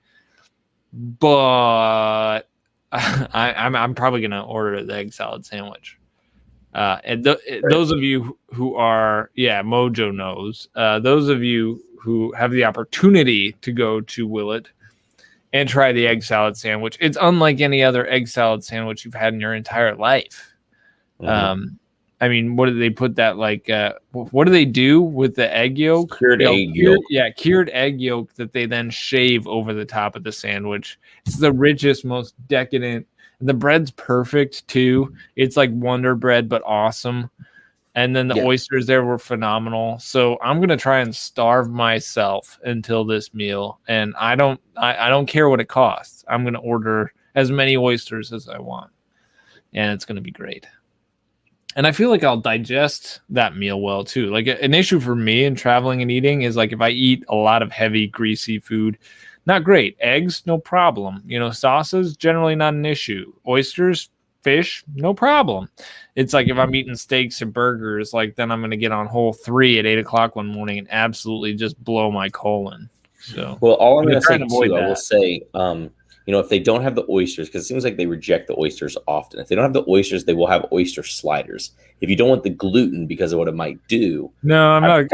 Speaker 1: but I'm probably going to order the egg salad sandwich. And those of you who are, Mojo knows. Those of you who have the opportunity to go to Willett and try the egg salad sandwich, it's unlike any other egg salad sandwich you've had in your entire life. Mm-hmm. I mean, what do they put that like? What do they do with the egg yolk?
Speaker 2: Cured egg yolk.
Speaker 1: Yeah, cured egg yolk that they then shave over the top of the sandwich. It's the richest, most decadent. The bread's perfect too. It's like Wonder Bread, but awesome. And then the oysters there were phenomenal. So I'm gonna try and starve myself until this meal, and I don't care what it costs. I'm gonna order as many oysters as I want, and it's gonna be great. And I feel like I'll digest that meal well too. Like an issue for me in traveling and eating is like if I eat a lot of heavy, greasy food, not great. Eggs, no problem. You know, sauces, generally not an issue. Oysters, fish, no problem. It's like if I'm eating steaks and burgers, like then I'm going to get on hole 3 at 8 o'clock one morning and absolutely just blow my colon. So,
Speaker 2: well, all I'm going to say too, I will say, you know, if they don't have the oysters, because it seems like they reject the oysters often. If they don't have the oysters, they will have oyster sliders. If you don't want the gluten because of what it might do.
Speaker 1: No, I'm not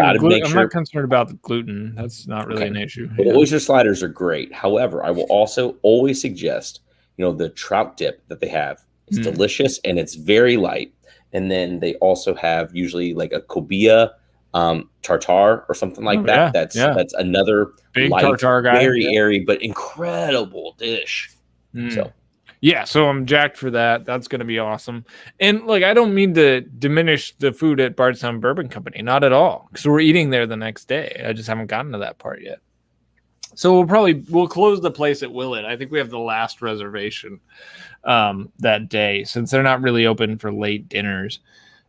Speaker 1: concerned about the gluten. That's not really an issue.
Speaker 2: Well, the oyster sliders are great. However, I will also always suggest, you know, the trout dip that they have is delicious and it's very light. And then they also have usually like a cobia tartare or something like that. That's another
Speaker 1: big
Speaker 2: light,
Speaker 1: tartare guy,
Speaker 2: very airy but incredible dish.
Speaker 1: So I'm jacked for that. That's going to be awesome. And like, I don't mean to diminish the food at Bardstown Bourbon Company, not at all, because we're eating there the next day. I just haven't gotten to that part yet. So we'll close the place at Willett. I think we have the last reservation that day since they're not really open for late dinners.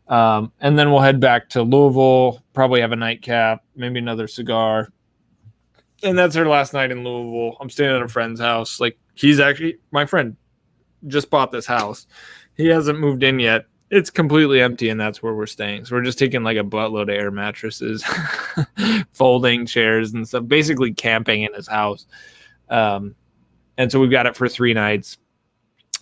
Speaker 1: And then we'll head back to Louisville, probably have a nightcap, maybe another cigar. And that's our last night in Louisville. I'm staying at a friend's house. Like, he's actually, my friend just bought this house. He hasn't moved in yet. It's completely empty, and that's where we're staying. So we're just taking like a buttload of air mattresses, folding chairs and stuff, basically camping in his house. And so we've got it for 3 nights.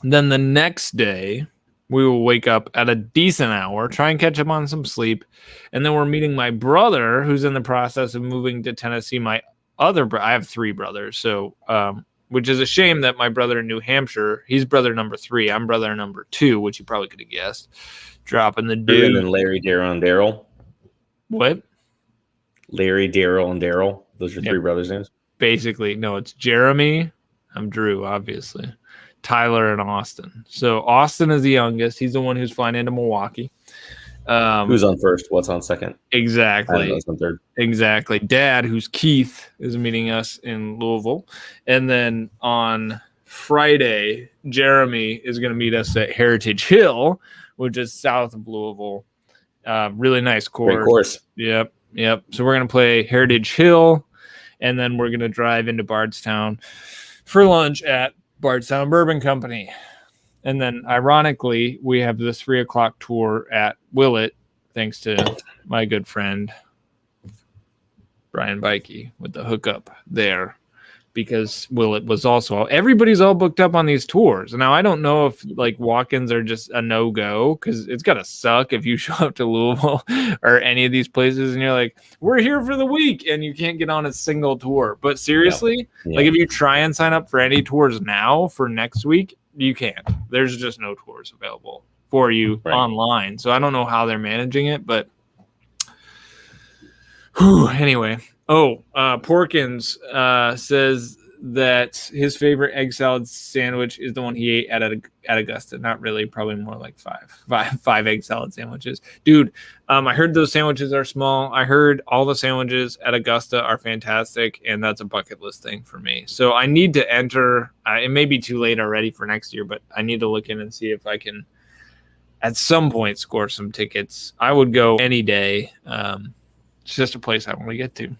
Speaker 1: Then the next day, we will wake up at a decent hour, try and catch up on some sleep. And then we're meeting my brother, who's in the process of moving to Tennessee. I have 3 brothers. So, which is a shame that my brother in New Hampshire, he's brother number 3. I'm brother number 2, which you probably could have guessed. Dropping the dude.
Speaker 2: And then Larry, Daryl, and Daryl.
Speaker 1: What?
Speaker 2: Larry, Daryl, and Daryl. Those are 3 brothers' names?
Speaker 1: Basically. No, it's Jeremy. I'm Drew, obviously. Tyler and Austin. So Austin is the youngest. He's the one who's flying into Milwaukee.
Speaker 2: Who's on first? What's on second?
Speaker 1: Exactly.
Speaker 2: What's on third?
Speaker 1: Exactly. Dad, who's Keith, is meeting us in Louisville. And then on Friday, Jeremy is going to meet us at Heritage Hill, which is south of Louisville. Really nice course.
Speaker 2: Great course.
Speaker 1: Yep. So we're going to play Heritage Hill, and then we're going to drive into Bardstown for lunch at Bardstown Bourbon Company. And then, ironically, we have this 3 o'clock tour at Willett, thanks to my good friend Brian Bikey with the hookup there, because Willett was also everybody's all booked up on these tours. Now, I don't know if like walk-ins are just a no-go, because it's gotta suck if you show up to Louisville or any of these places and you're like, we're here for the week, and you can't get on a single tour. But seriously, like if you try and sign up for any tours now for next week, you can't. There's just no tours available for you online. So I don't know how they're managing it, but anyway. Porkins says that his favorite egg salad sandwich is the one he ate at Augusta. Not really, probably more like five egg salad sandwiches. Dude, I heard those sandwiches are small. I heard all the sandwiches at Augusta are fantastic, and that's a bucket list thing for me. So I need to enter. It may be too late already for next year, but I need to look in and see if I can at some point score some tickets. I would go any day. It's just a place I want to get to.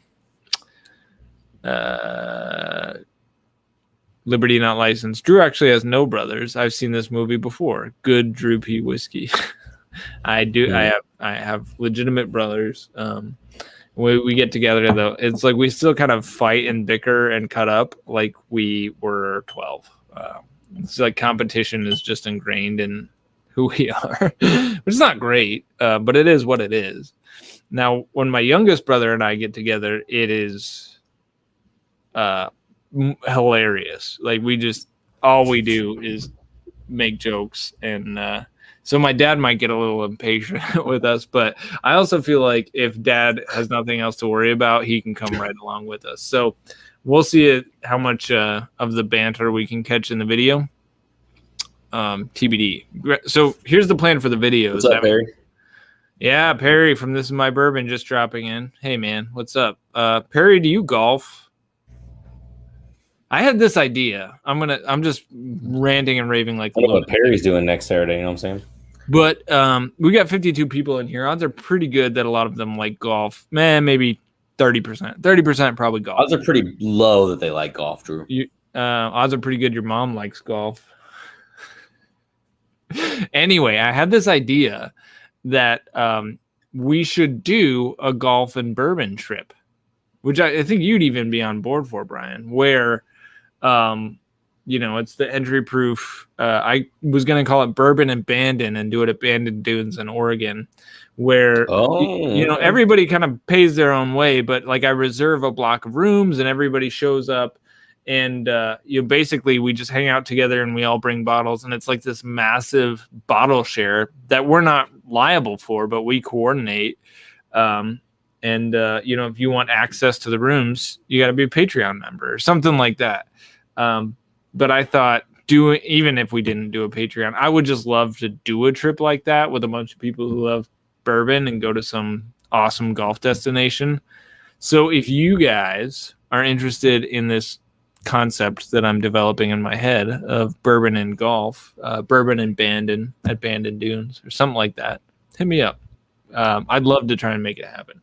Speaker 1: Liberty Not Licensed. Drew actually has no brothers. I've seen this movie before. Good Drew P whiskey. I do. I have legitimate brothers. We get together though. It's like we still kind of fight and bicker and cut up like we were 12. It's like competition is just ingrained in who we are, which is not great, but it is what it is. Now, when my youngest brother and I get together, it is hilarious. Like all we do is make jokes, and so my dad might get a little impatient with us, but I also feel like if dad has nothing else to worry about, he can come right along with us. So we'll see how much of the banter we can catch in the video. TBD. So here's the plan for the videos.
Speaker 2: What's up, Perry?
Speaker 1: Yeah, Perry from This Is My Bourbon just dropping in. Hey man, what's up? Perry, do you golf? I had this idea. I'm just ranting and raving like
Speaker 2: I don't know what Perry's doing next Saturday, you know what I'm saying?
Speaker 1: But we got 52 people in here. Odds are pretty good that a lot of them like golf. Man, maybe 30%. 30% probably golf.
Speaker 2: Odds are pretty low that they like golf, Drew.
Speaker 1: Odds are pretty good your mom likes golf. Anyway, I had this idea that we should do a golf and bourbon trip, which I think you'd even be on board for, Brian, where it's the entry proof. I was going to call it Bourbon and Bandon and do it at Bandon Dunes in Oregon, where everybody kind of pays their own way, but like I reserve a block of rooms and everybody shows up, and basically we just hang out together and we all bring bottles, and it's like this massive bottle share that we're not liable for, but we coordinate. And if you want access to the rooms, you got to be a Patreon member or something like that. But I thought, even if we didn't do a Patreon, I would just love to do a trip like that with a bunch of people who love bourbon and go to some awesome golf destination. So if you guys are interested in this concept that I'm developing in my head of bourbon and golf, bourbon and Bandon at Bandon Dunes or something like that, hit me up. I'd love to try and make it happen.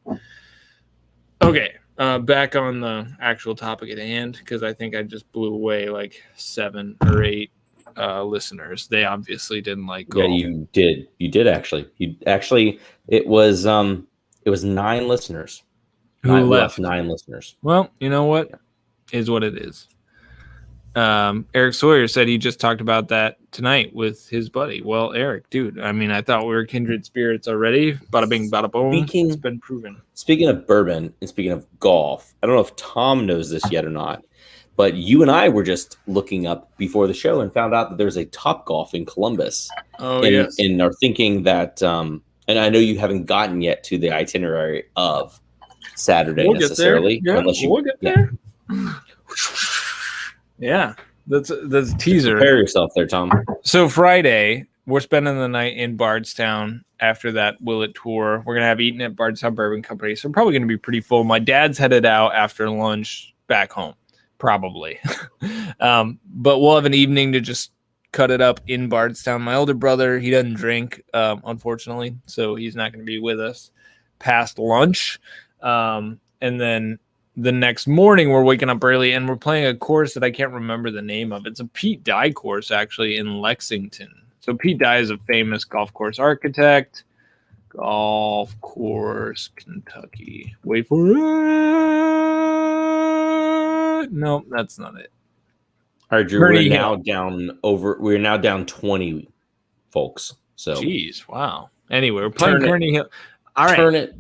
Speaker 1: Okay, back on the actual topic at hand, because I think I just blew away like 7 or 8 listeners. They obviously didn't like
Speaker 2: golf. Yeah, you did. You did actually. It was 9 listeners.
Speaker 1: Who left?
Speaker 2: 9 listeners.
Speaker 1: Well, you know what? Is what it is. Eric Sawyer said he just talked about that tonight with his buddy. Well, Eric, dude, I mean, I thought we were kindred spirits already. Bada bing, bada boom. It's been proven.
Speaker 2: Speaking of bourbon and speaking of golf, I don't know if Tom knows this yet or not, but you and I were just looking up before the show and found out that there's a Topgolf in Columbus.
Speaker 1: Oh, yes.
Speaker 2: And are thinking that, and I know you haven't gotten yet to the itinerary of Saturday necessarily.
Speaker 1: We'll get there. Yeah, that's a teaser.
Speaker 2: Prepare yourself there, Tom.
Speaker 1: So Friday, we're spending the night in Bardstown after that Willett tour. We're going to have eaten at Bardstown Bourbon Company, so we're probably going to be pretty full. My dad's headed out after lunch back home, probably. But we'll have an evening to just cut it up in Bardstown. My older brother, he doesn't drink, unfortunately, so he's not going to be with us past lunch. And then the next morning, we're waking up early, and we're playing a course that I can't remember the name of. It's a Pete Dye course, actually, in Lexington. So Pete Dye is a famous golf course architect. Golf course, Kentucky. Wait for it. No, that's not it.
Speaker 2: All right, Drew, we're now down 20 folks. So,
Speaker 1: jeez, wow. Anyway, we're playing Kearney Hill. All right.
Speaker 2: Turn it.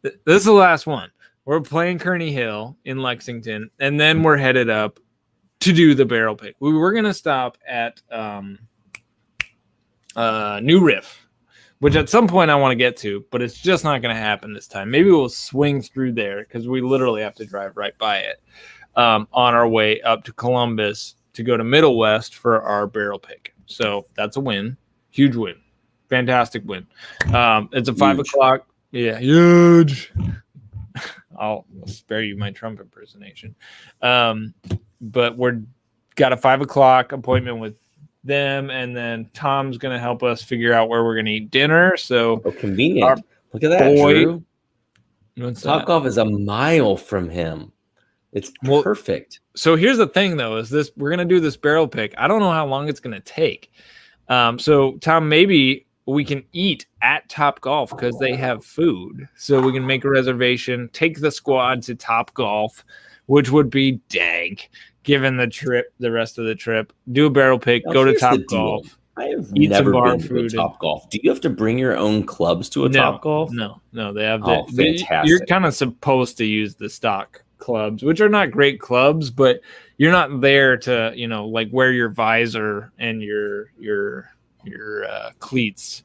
Speaker 1: This is the last one. We're playing Kearney Hill in Lexington, and then we're headed up to do the barrel pick. We were going to stop at New Riff, which at some point I want to get to, but it's just not going to happen this time. Maybe we'll swing through there because we literally have to drive right by it on our way up to Columbus to go to Middle West for our barrel pick. So that's a win. Huge win. Fantastic win. It's a 5 o'clock. Yeah, huge. I'll spare you my Trump impersonation. But we're got a 5 o'clock appointment with them, and then Tom's going to help us figure out where we're going to eat dinner. So
Speaker 2: convenient. Look at that, Drew. Topgolf is a mile from him. It's perfect.
Speaker 1: So here's the thing, though, is this we're going to do this barrel pick. I don't know how long it's going to take. So, Tom, maybe we can eat at Topgolf because they have food. So we can make a reservation, take the squad to Topgolf, which would be dank, given the trip, the rest of the trip. Do a barrel pick, go to Topgolf.
Speaker 2: I have never been to Topgolf. Do you have to bring your own clubs to a Topgolf?
Speaker 1: No, they have
Speaker 2: fantastic.
Speaker 1: You're kind of supposed to use the stock clubs, which are not great clubs, but you're not there to, like wear your visor and your cleats,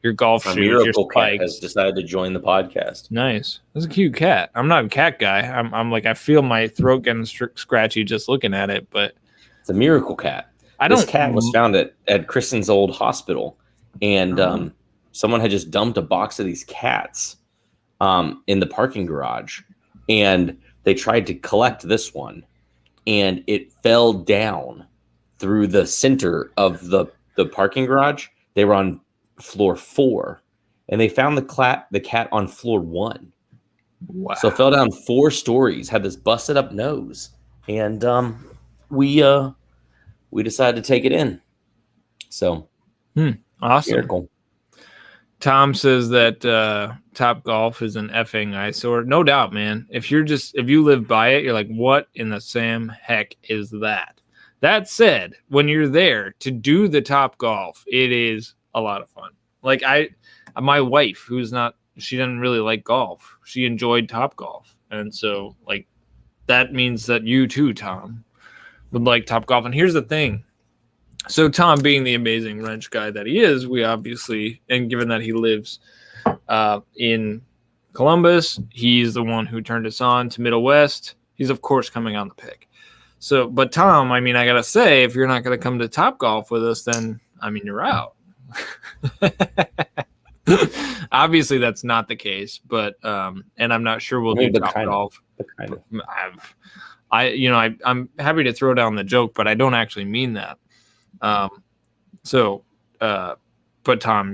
Speaker 1: your golf shoes.
Speaker 2: Miracle Cat has decided to join the podcast.
Speaker 1: Nice. That's a cute cat. I'm not a cat guy. I'm like, I feel my throat getting scratchy just looking at it, but
Speaker 2: it's a Miracle Cat. This cat was found at Kristen's old hospital, and someone had just dumped a box of these cats in the parking garage, and they tried to collect this one, and it fell down through the center of the parking garage. They were on floor 4, and they found the cat on floor 1.
Speaker 1: Wow.
Speaker 2: So it fell down 4 stories, had this busted up nose, and we decided to take it in. So
Speaker 1: awesome.
Speaker 2: Miracle.
Speaker 1: Tom says that Topgolf is an effing eyesore. No doubt, man. If you live by it, you're like, what in the Sam heck is that? That said, when you're there to do the Topgolf, it is a lot of fun. Like my wife, she doesn't really like golf. She enjoyed Topgolf. And so like, that means that you too, Tom, would like Topgolf. And here's the thing. So Tom, being the amazing wrench guy that he is, we obviously, and given that he lives in Columbus, he's the one who turned us on to Middle West. He's, of course, coming on the pick. So, but Tom, I mean, I got to say, if you're not going to come to Topgolf with us, then, I mean, you're out. Obviously, that's not the case, but, and I'm not sure we'll do Topgolf. I'm happy to throw down the joke, but I don't actually mean that. But Tom,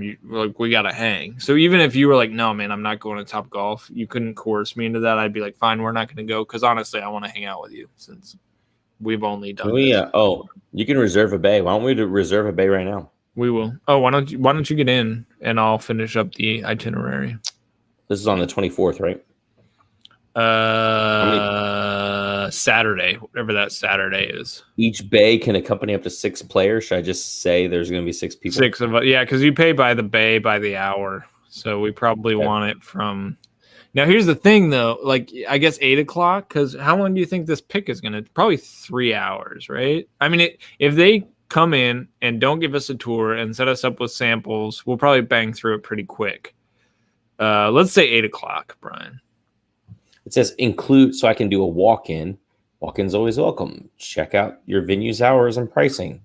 Speaker 1: we got to hang. So even if you were like, no, man, I'm not going to Topgolf, you couldn't coerce me into that. I'd be like, fine, we're not going to go. Cause honestly, I want to hang out with you since we've only done.
Speaker 2: You can reserve a bay. Why don't we reserve a bay right now?
Speaker 1: We will. Oh, why don't you get in and I'll finish up the itinerary.
Speaker 2: This is on the 24th, right?
Speaker 1: Saturday, whatever that Saturday is.
Speaker 2: Each bay can accompany up to 6 players. Should I just say there's going to be 6 people?
Speaker 1: 6 of us. Yeah, because you pay by the bay by the hour. So we probably want it from. Now, here's the thing, though. Like, I guess 8 o'clock, because how long do you think this pick is going to? Probably 3 hours, right? I mean, if they come in and don't give us a tour and set us up with samples, we'll probably bang through it pretty quick. Let's say 8 o'clock, Brian.
Speaker 2: It says include, so I can do a walk-in. Walk-in's always welcome. Check out your venue's hours and pricing.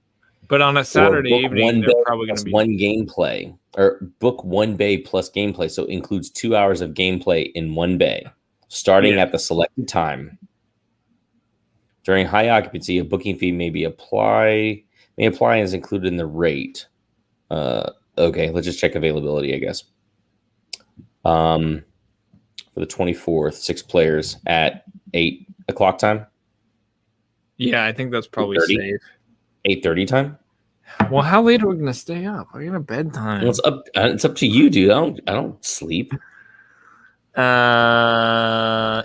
Speaker 1: But on a Saturday evening, they're probably going to be
Speaker 2: 1 gameplay, or book 1 bay plus gameplay. So it includes 2 hours of gameplay in 1 bay, starting at the selected time. During high occupancy, a booking fee may apply and is included in the rate. Okay, let's just check availability, I guess. For the 24th, 6 players at 8 o'clock time.
Speaker 1: Yeah, I think that's probably
Speaker 2: 8:30?
Speaker 1: safe.
Speaker 2: 8:30 time.
Speaker 1: Well, how late are we gonna stay up? Are we gonna bedtime?
Speaker 2: Well, it's up to you, dude. I don't sleep.
Speaker 1: Yeah,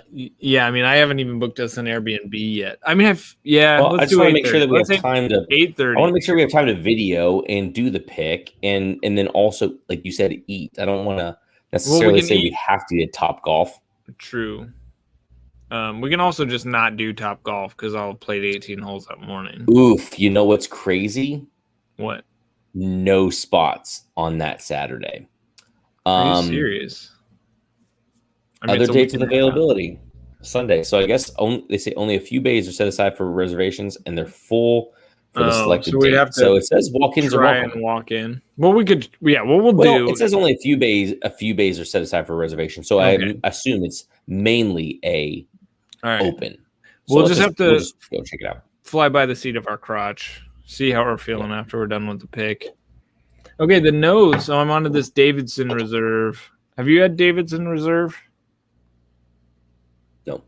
Speaker 1: I mean, I haven't even booked us an Airbnb yet. I mean,
Speaker 2: I just want to make sure that we have time to
Speaker 1: 8:30.
Speaker 2: I want to make sure we have time to video and do the pick, and then also, like you said, eat. I don't want to necessarily say we have to get Topgolf.
Speaker 1: True. We can also just not do Topgolf because I'll play the 18 holes that morning.
Speaker 2: Oof! You know what's crazy?
Speaker 1: What?
Speaker 2: No spots on that Saturday.
Speaker 1: Are you serious? I mean,
Speaker 2: other dates of availability, Sunday. So I guess they say only a few bays are set aside for reservations, and they're full for the selected date. So it says walk-ins are welcome.
Speaker 1: And walk in. Well, we could. Yeah. What we'll do.
Speaker 2: It says only a few bays. A few bays are set aside for reservation. So I assume it's mainly open. So
Speaker 1: we'll just have to
Speaker 2: go check it out.
Speaker 1: Fly by the seat of our crotch. See how we're feeling after we're done with the pick. Okay, the nose. So I'm onto this Davidson Reserve. Have you had Davidson Reserve?
Speaker 2: No.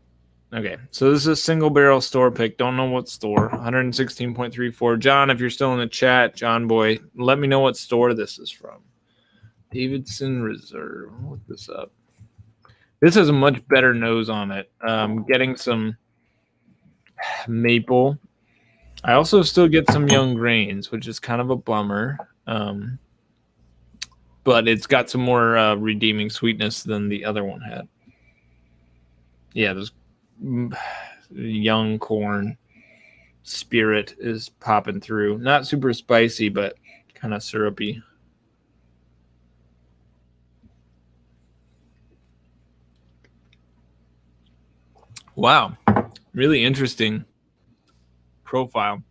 Speaker 1: Okay, so this is a single barrel store pick. Don't know what store. 116.34. John, if you're still in the chat, John boy, let me know what store this is from. Davidson Reserve. I'll look this up. This has a much better nose on it. Getting some maple. I also still get some young grains, which is kind of a bummer. But it's got some more redeeming sweetness than the other one had. Yeah, there's young corn spirit is popping through. Not super spicy, but kind of syrupy. Wow. Really interesting profile.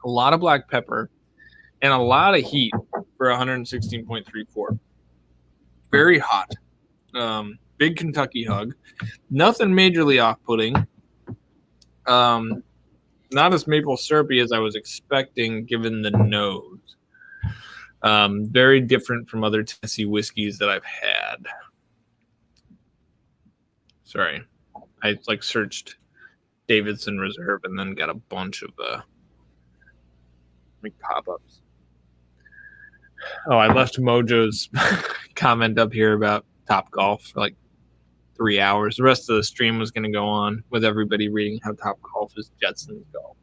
Speaker 1: A lot of black pepper and a lot of heat for 116.34. Very hot. Big Kentucky hug. Nothing majorly off-putting. Not as maple syrupy as I was expecting given the nose. Very different from other Tennessee whiskeys that I've had. Sorry. I searched Davidson Reserve and then got a bunch of pop-ups. Oh, I left Mojo's comment up here about Topgolf for 3 hours. The rest of the stream was going to go on with everybody reading how Topgolf is Jetsons golf.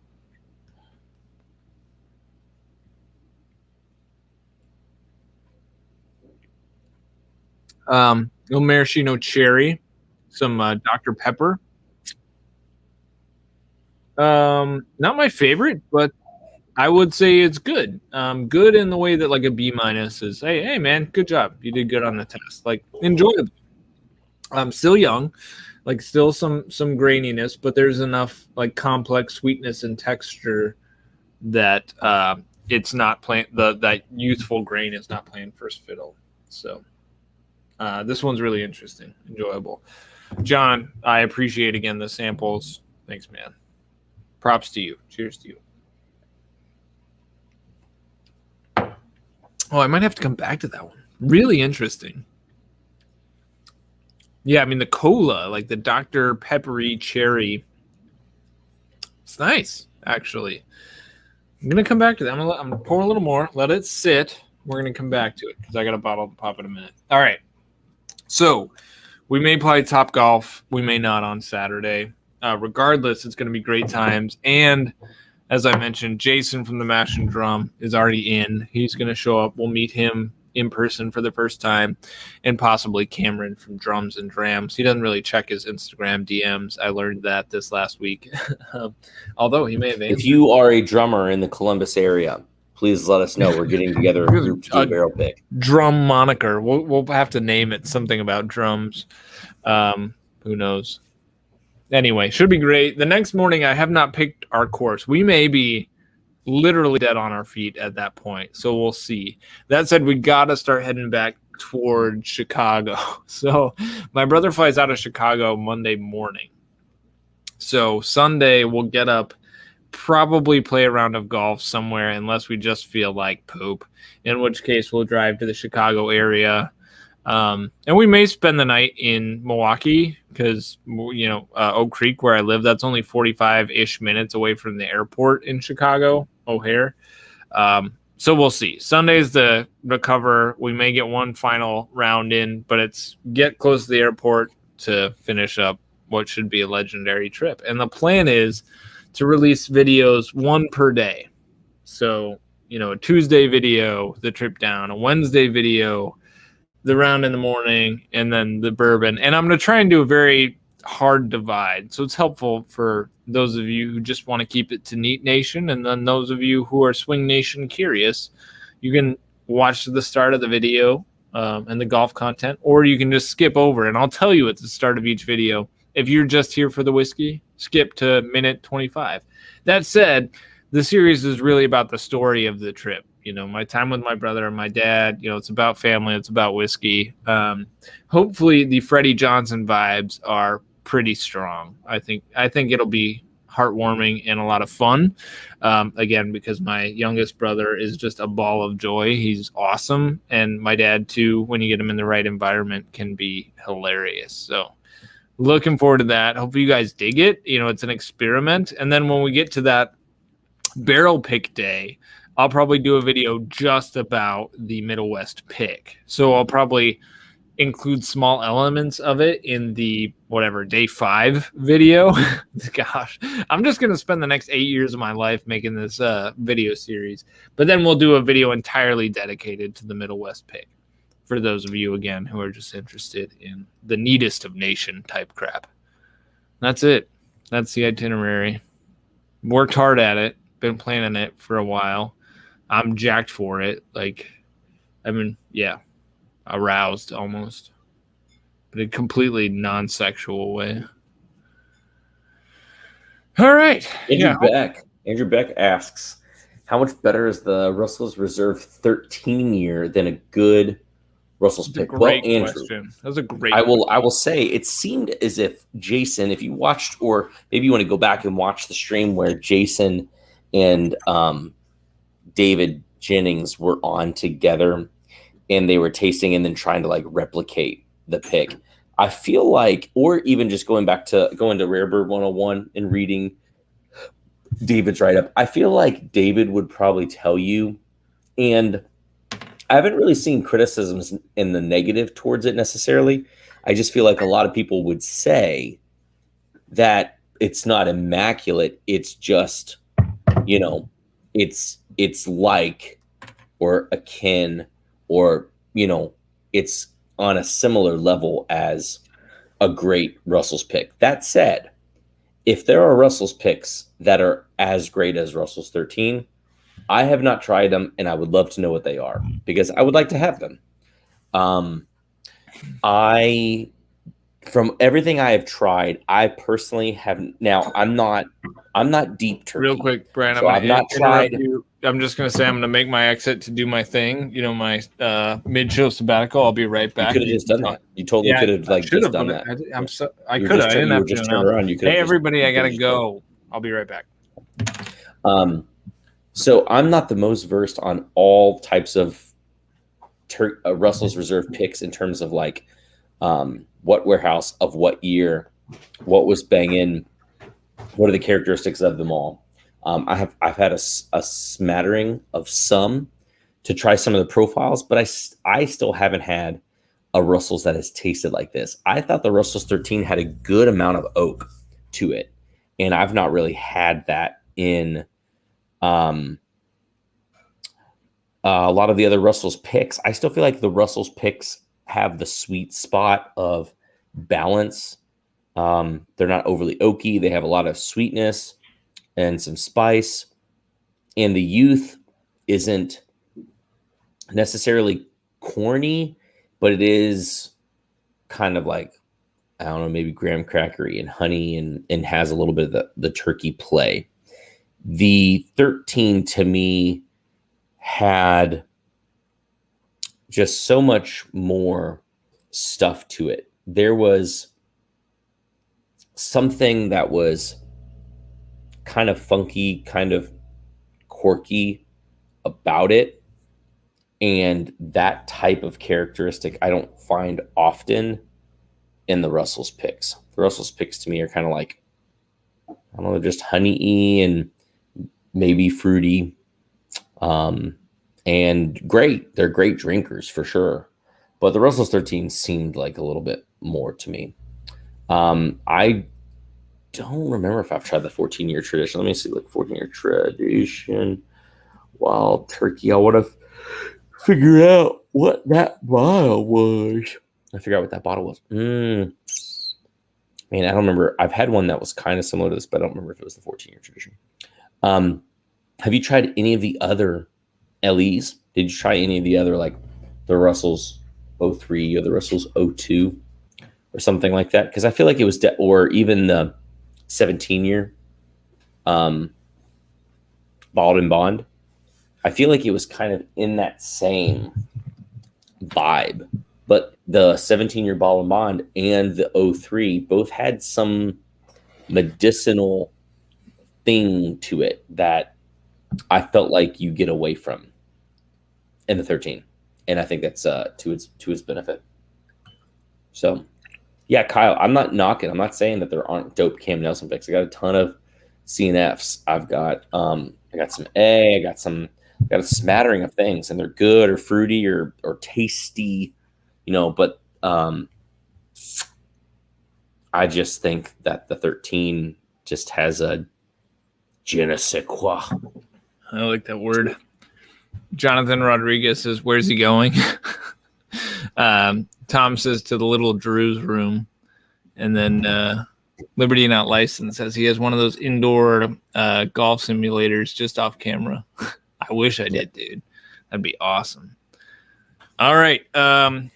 Speaker 1: Il Maraschino Cherry, some Dr. Pepper. Not my favorite, but I would say it's good. Good in the way that a B- is, hey man, good job. You did good on the test. Enjoyable. Still young, still some graininess, but there's enough complex sweetness and texture that it's not playing that youthful grain is not playing first fiddle. So this one's really interesting, enjoyable. John, I appreciate again the samples. Thanks, man. Props to you. Cheers to you. Oh, I might have to come back to that one. Really interesting. Yeah, I mean the cola, the Dr. Peppery cherry. It's nice, actually. I'm gonna come back to that. I'm gonna pour a little more. Let it sit. We're gonna come back to it because I got a bottle to pop in a minute. All right. So we may play Topgolf. We may not on Saturday. Regardless, it's gonna be great times. And as I mentioned, Jason from the Mash and Drum is already in. He's gonna show up. We'll meet him in person for the first time, and possibly Cameron from Drums and Drams. He doesn't really check his Instagram DMs. I learned that this last week. Although he may have answered.
Speaker 2: If you are a drummer in the Columbus area, please let us know. We're getting together a group to do a barrel pick.
Speaker 1: Drum moniker. We'll have to name it something about drums. Who knows? Anyway, should be great. The next morning, I have not picked our course. We may be literally dead on our feet at that point, so we'll see. That said, we gotta start heading back toward Chicago. So my brother flies out of Chicago Monday morning, so Sunday we'll get up, probably play a round of golf somewhere, unless we just feel like poop, in which case we'll drive to the Chicago area, and we may spend the night in Milwaukee because Oak Creek, where I live, that's only 45-ish minutes away from the airport in Chicago, O'Hare. So we'll see. Sunday's the recover. We may get one final round in, but it's get close to the airport to finish up what should be a legendary trip. And the plan is to release videos one per day. So, a Tuesday video, the trip down, a Wednesday video, the round in the morning, and then the bourbon. And I'm going to try and do a very hard divide. So it's helpful for those of you who just want to keep it to Neat Nation. And then those of you who are Swing Nation curious, you can watch the start of the video and the golf content, or you can just skip over. And I'll tell you at the start of each video, if you're just here for the whiskey, skip to minute 25. That said, the series is really about the story of the trip. My time with my brother and my dad, it's about family, it's about whiskey. Hopefully the Freddie Johnson vibes are pretty strong. I think it'll be heartwarming and a lot of fun. Again, because my youngest brother is just a ball of joy. He's awesome. And my dad too, when you get him in the right environment, can be hilarious. So looking forward to that. Hopefully you guys dig it. It's an experiment. And then when we get to that barrel pick day, I'll probably do a video just about the Middle West pick. So I'll probably include small elements of it in the day 5 video. Gosh, I'm just going to spend the next 8 years of my life making this video series. But then we'll do a video entirely dedicated to the Middle West pick for those of you, again, who are just interested in the neatest of nation type crap. That's it. That's the itinerary. Worked hard at it. Been planning it for a while. I'm jacked for it. Aroused almost, but in a completely non-sexual way. All right.
Speaker 2: Andrew Beck asks, how much better is the Russell's Reserve 13 year than a good Russell's pick?
Speaker 1: Great question. That was a great
Speaker 2: I will say it seemed as if Jason, if you watched, or maybe you want to go back and watch the stream where Jason and David Jennings were on together and they were tasting and then trying to replicate the pick. I feel like, or even just going to Rare Bird 101 and reading David's write-up, I feel like David would probably tell you, and I haven't really seen criticisms in the negative towards it necessarily. I just feel like a lot of people would say that it's not immaculate. It's just, it's like, or akin, or, it's on a similar level as a great Russell's pick. That said, if there are Russell's picks that are as great as Russell's 13, I have not tried them, and I would love to know what they are because I would like to have them. From everything I have tried, I personally have. Now, I'm not deep turkey.
Speaker 1: Real quick, Brian,
Speaker 2: so I've not tried.
Speaker 1: I'm just going to say I'm going to make my exit to do my thing. My mid-show sabbatical. I'll be right back.
Speaker 2: You could have just done that. You totally could have just done that.
Speaker 1: I could have. I didn't have to turn around. Hey, everybody, I got to go. I'll be right back.
Speaker 2: So I'm not the most versed on all types of Russell's Reserve picks in terms of what warehouse of what year, what was banging, what are the characteristics of them all. I've had a smattering of some to try some of the profiles, but I still haven't had a Russell's that has tasted like this. I thought the Russell's 13 had a good amount of oak to it, and I've not really had that in a lot of the other Russell's picks. I still feel like the Russell's picks have the sweet spot of balance. They're not overly oaky. They have a lot of sweetness and some spice, and the youth isn't necessarily corny, but it is kind of like, I don't know, maybe graham crackery and honey, and has a little bit of the turkey play. The 13 to me had just so much more stuff to it. There was something that was kind of funky, kind of quirky about it. And that type of characteristic I don't find often in the Russell's picks. The Russell's picks to me are kind of like, I don't know, they're just honey-y and maybe fruity. And great. They're great drinkers for sure. But the Russell's 13 seemed like a little bit more to me. I don't remember if I've tried the 14-year tradition. Let me see, like 14-year tradition. Wild turkey. I want to figure out what that bottle was. I figure out what that bottle was. Man, I don't remember. I've had one that was kind of similar to this, but I don't remember if it was the 14-year tradition. Have you tried any of the other LEs? Did you try any of the other, like the Russell's 03 or the Russell's 02 or something like that? Because I feel like it was, or even the 17-year Bald and Bond. I feel like it was kind of in that same vibe. But the 17-year Bald and Bond and the 03 both had some medicinal thing to it that I felt like you get away from in the 13. And I think that's to its benefit. So, yeah, Kyle, I'm not knocking. I'm not saying that there aren't dope Cam Nelson picks. I got a ton of CNFs. I've got I got some A. I got a smattering of things, and they're good or fruity or tasty, you know. But I just think that the 13 just has a je ne sais quoi.
Speaker 1: I like that word. Jonathan Rodriguez says, "Where's he going?" Tom says, "To the little Drew's room," and then Liberty Not Licensed says he has one of those indoor golf simulators just off camera. I wish I did, dude. That'd be awesome. All right, can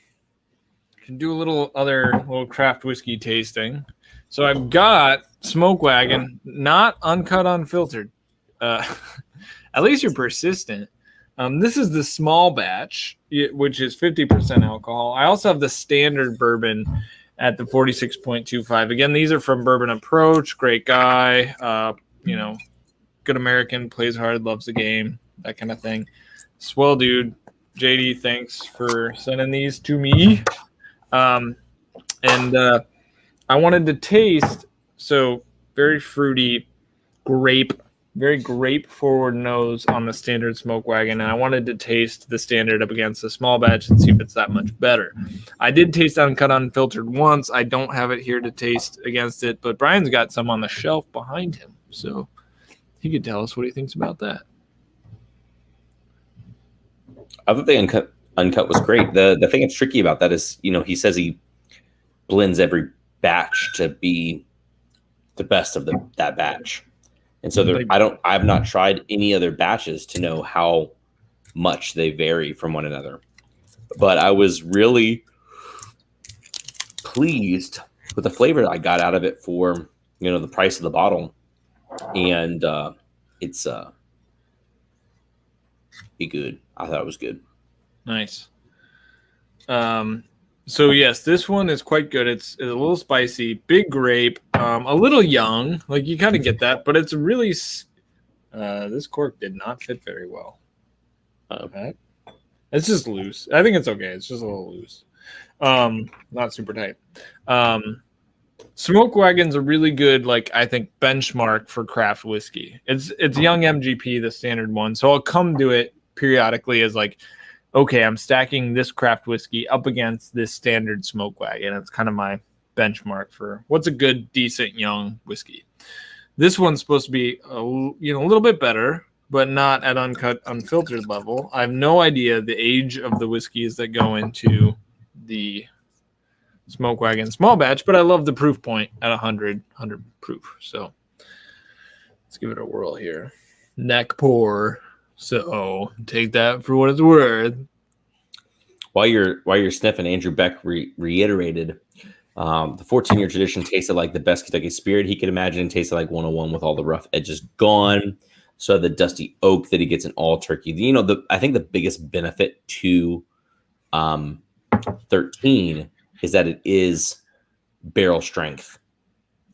Speaker 1: do a little craft whiskey tasting. So I've got Smoke Wagon, not uncut, unfiltered. At least you're persistent. This is the small batch, which is 50% alcohol. I also have the standard bourbon at the 46.25. Again, these are from Bourbon Approach. Great guy. Good American, plays hard, loves the game, that kind of thing. Swell dude. JD, thanks for sending these to me. And I wanted to taste, so very fruity very grape forward nose on the standard Smoke Wagon, and I wanted to taste the standard up against the small batch and see if it's that much better. I did taste uncut unfiltered once. I don't have it here to taste against it, but Brian's got some on the shelf behind him, so he could tell us what he thinks about that.
Speaker 2: I thought the uncut was great. The thing that's tricky about that is, he says he blends every batch to be the best of that batch. And so I've not tried any other batches to know how much they vary from one another. But I was really pleased with the flavor that I got out of it for, the price of the bottle. And it's be good. I thought it was good.
Speaker 1: Nice. So yes, this one is quite good. It's a little spicy, big grape, a little young. Like you kind of get that, but it's really. This cork did not fit very well. Okay, it's just loose. I think it's okay. It's just a little loose, not super tight. Smoke Wagon's a really good, like, I think, benchmark for craft whiskey. It's young MGP, the standard one. So I'll come to it periodically as like, okay, I'm stacking this craft whiskey up against this standard Smoke Wagon. It's kind of my benchmark for what's a good, decent young whiskey. This one's supposed to be a little bit better, but not at uncut, unfiltered level. I have no idea the age of the whiskeys that go into the Smoke Wagon small batch, but I love the proof point at 100 proof. So let's give it a whirl here. Neck pour. So take that for what it's worth.
Speaker 2: While you're sniffing, Andrew Beck reiterated the 14-year tradition tasted like the best Kentucky spirit he could imagine and tasted like 101 with all the rough edges gone. So the dusty oak that he gets in all turkey. I think the biggest benefit to 13 is that it is barrel strength.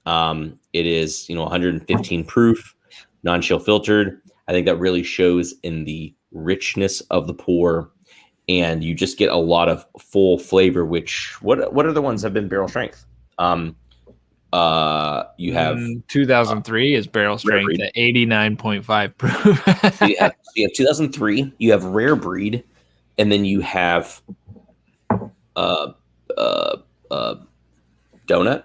Speaker 2: It is 115 proof, non-chill filtered. I think that really shows in the richness of the pour, and you just get a lot of full flavor. Which what other ones have been barrel strength? You have
Speaker 1: 2003 is barrel strength at 89.5 proof.
Speaker 2: So you have 2003. You have rare breed, and then you have donut.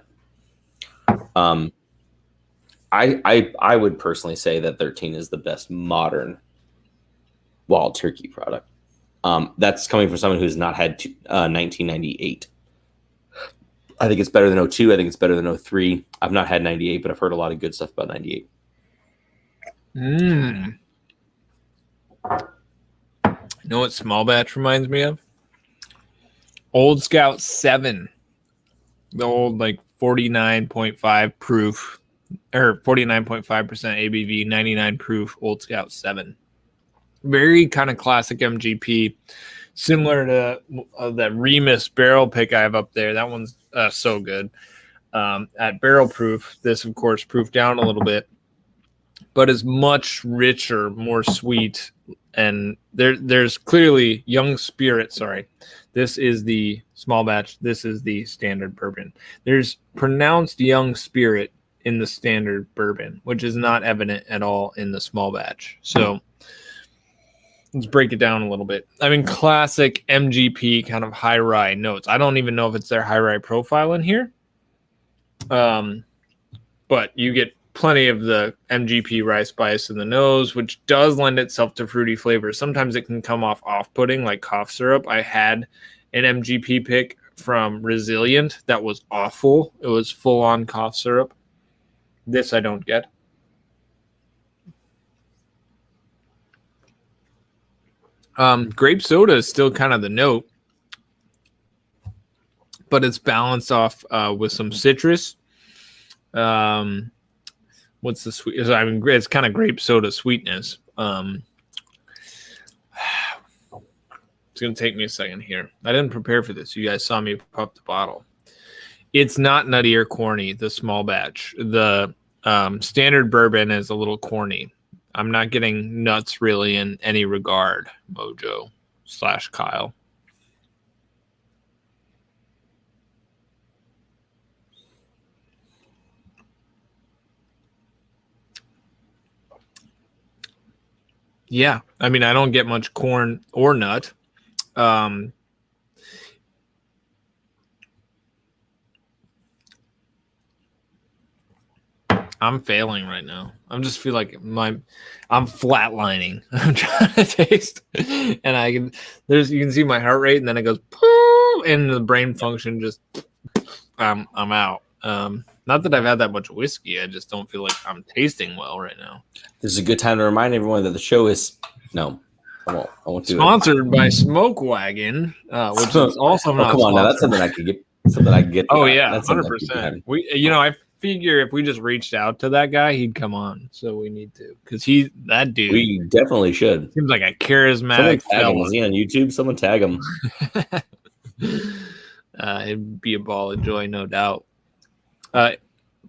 Speaker 2: I would personally say that 13 is the best modern wild turkey product. That's coming from someone who's not had 1998. I think it's better than 02. I think it's better than 03. I've not had 98, but I've heard a lot of good stuff about 98.
Speaker 1: You know what small batch reminds me of? Old Scout 7. The old 49.5 proof or 49.5% ABV, 99 proof Old Scout 7. Very kind of classic MGP, similar to that Remus barrel pick I have up there. That one's so good. At barrel proof, this of course proofed down a little bit, but is much richer, more sweet, and there's clearly young spirit. Sorry, this is the small batch. This is the standard bourbon. There's pronounced young spirit in the standard bourbon, which is not evident at all in the small batch. So let's break it down a little bit. I mean, classic MGP kind of high rye notes. I don't even know if it's their high rye profile in here. But you get plenty of the MGP rye spice in the nose, which does lend itself to fruity flavors. Sometimes it can come off-putting like cough syrup. I had an MGP pick from Resilient that was awful. It was full-on cough syrup. This I don't get. Grape soda is still kind of the note, but it's balanced off with some citrus. What's the sweet? I mean, it's kind of grape soda sweetness. It's going to take me a second here. I didn't prepare for this. You guys saw me pop the bottle. It's not nutty or corny, the small batch. The standard bourbon is a little corny. I'm not getting nuts really in any regard, Mojo/Kyle. Yeah, I mean, I don't get much corn or nut. I'm failing right now. I just feel like I'm flatlining. I'm trying to taste, and you can see my heart rate, and then it goes, and the brain function just, I'm out. Not that I've had that much whiskey. I just don't feel like I'm tasting well right now.
Speaker 2: This is a good time to remind everyone that the show is I won't do
Speaker 1: sponsored by Smoke Wagon, which is also not.
Speaker 2: Come on, now that's something I could get. Something I can get.
Speaker 1: Oh yeah, 100%. I figure if we just reached out to that guy, he'd come on. So we need to, because that dude.
Speaker 2: We definitely should.
Speaker 1: Seems like a charismatic.
Speaker 2: Is he on YouTube? Someone tag him.
Speaker 1: It'd be a ball of joy, no doubt.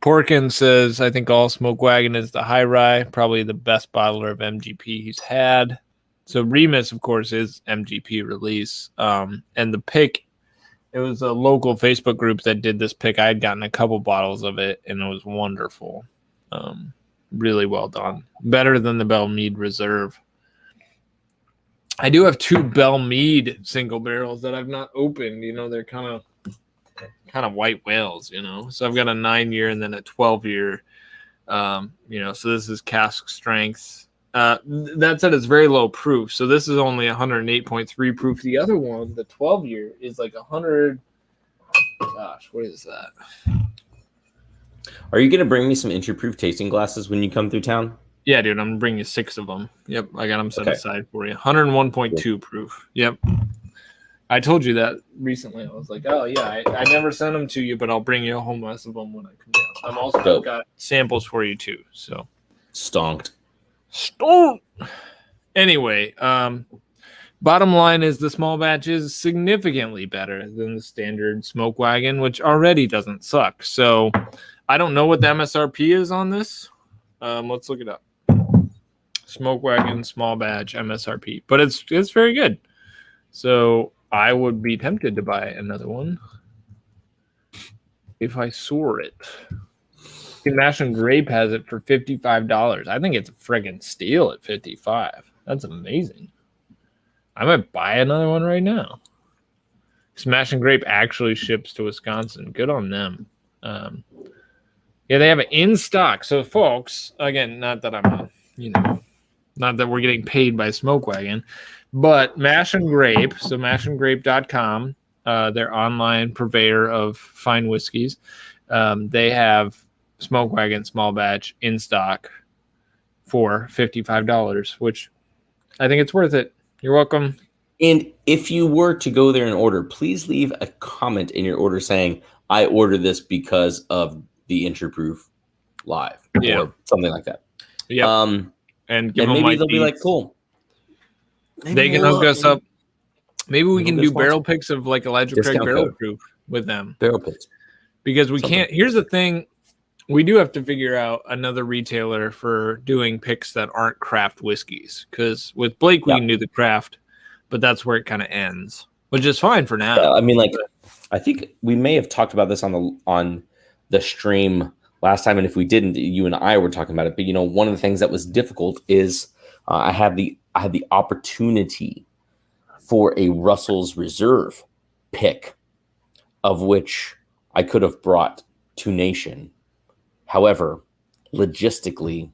Speaker 1: Porkin says, I think all Smoke Wagon is the high rye, probably the best bottler of MGP he's had. So Remus, of course, is MGP release. And the pick It was a local Facebook group that did this pick. I had gotten a couple bottles of it, and it was wonderful. Really well done. Better than the Belle Meade Reserve. I do have 2 Belle Meade single barrels that I've not opened. You know, they're kind of white whales, you know. So I've got a 9-year and then a 12-year. You know, so this is cask strength. That said, it's very low proof. So this is only 108.3 proof. The other one, the 12-year, is like 100. Gosh, what is that?
Speaker 2: Are you going to bring me some inch-proof tasting glasses when you come through town?
Speaker 1: Yeah, dude, I'm going to bring you 6 of them. Yep, I got them set aside for you. 101.2 proof. Yep. I told you that recently. I was like, oh, yeah, I never sent them to you, but I'll bring you a whole mess of them when I come down. I'm also got samples for you, too. So
Speaker 2: Stonked.
Speaker 1: Anyway, bottom line is the small batch is significantly better than the standard Smoke Wagon, which already doesn't suck. So I don't know what the MSRP is on this. Let's look it up. Smoke Wagon small batch MSRP, but it's very good. So I would be tempted to buy another one if I saw it. Mash and Grape has it for $55. I think it's a friggin' steal at $55. That's amazing. I might buy another one right now. Smash and Grape actually ships to Wisconsin. Good on them. Yeah, they have it in stock. So, folks, again, not that I'm, not that we're getting paid by Smoke Wagon, but Mash and Grape, so mashandgrape.com, their online purveyor of fine whiskeys, they have Smoke Wagon small batch in stock for $55, which I think it's worth it. You're welcome.
Speaker 2: And if you were to go there and order, please leave a comment in your order saying, I ordered this because of the Inch-Proof Live or something like that.
Speaker 1: Yeah. And
Speaker 2: maybe they'll be like, cool.
Speaker 1: They can hook us up. Maybe we can do barrel picks of like Elijah Craig barrel proof with them.
Speaker 2: Barrel picks.
Speaker 1: Because we can't. Here's the thing. We do have to figure out another retailer for doing picks that aren't craft whiskeys. Because with Blake, we can do the craft, but that's where it kind of ends, which is fine for now.
Speaker 2: I mean, like, I think we may have talked about this on the stream last time, and if we didn't, you and I were talking about it. But one of the things that was difficult is I had the opportunity for a Russell's Reserve pick, of which I could have brought to Nation. However, logistically,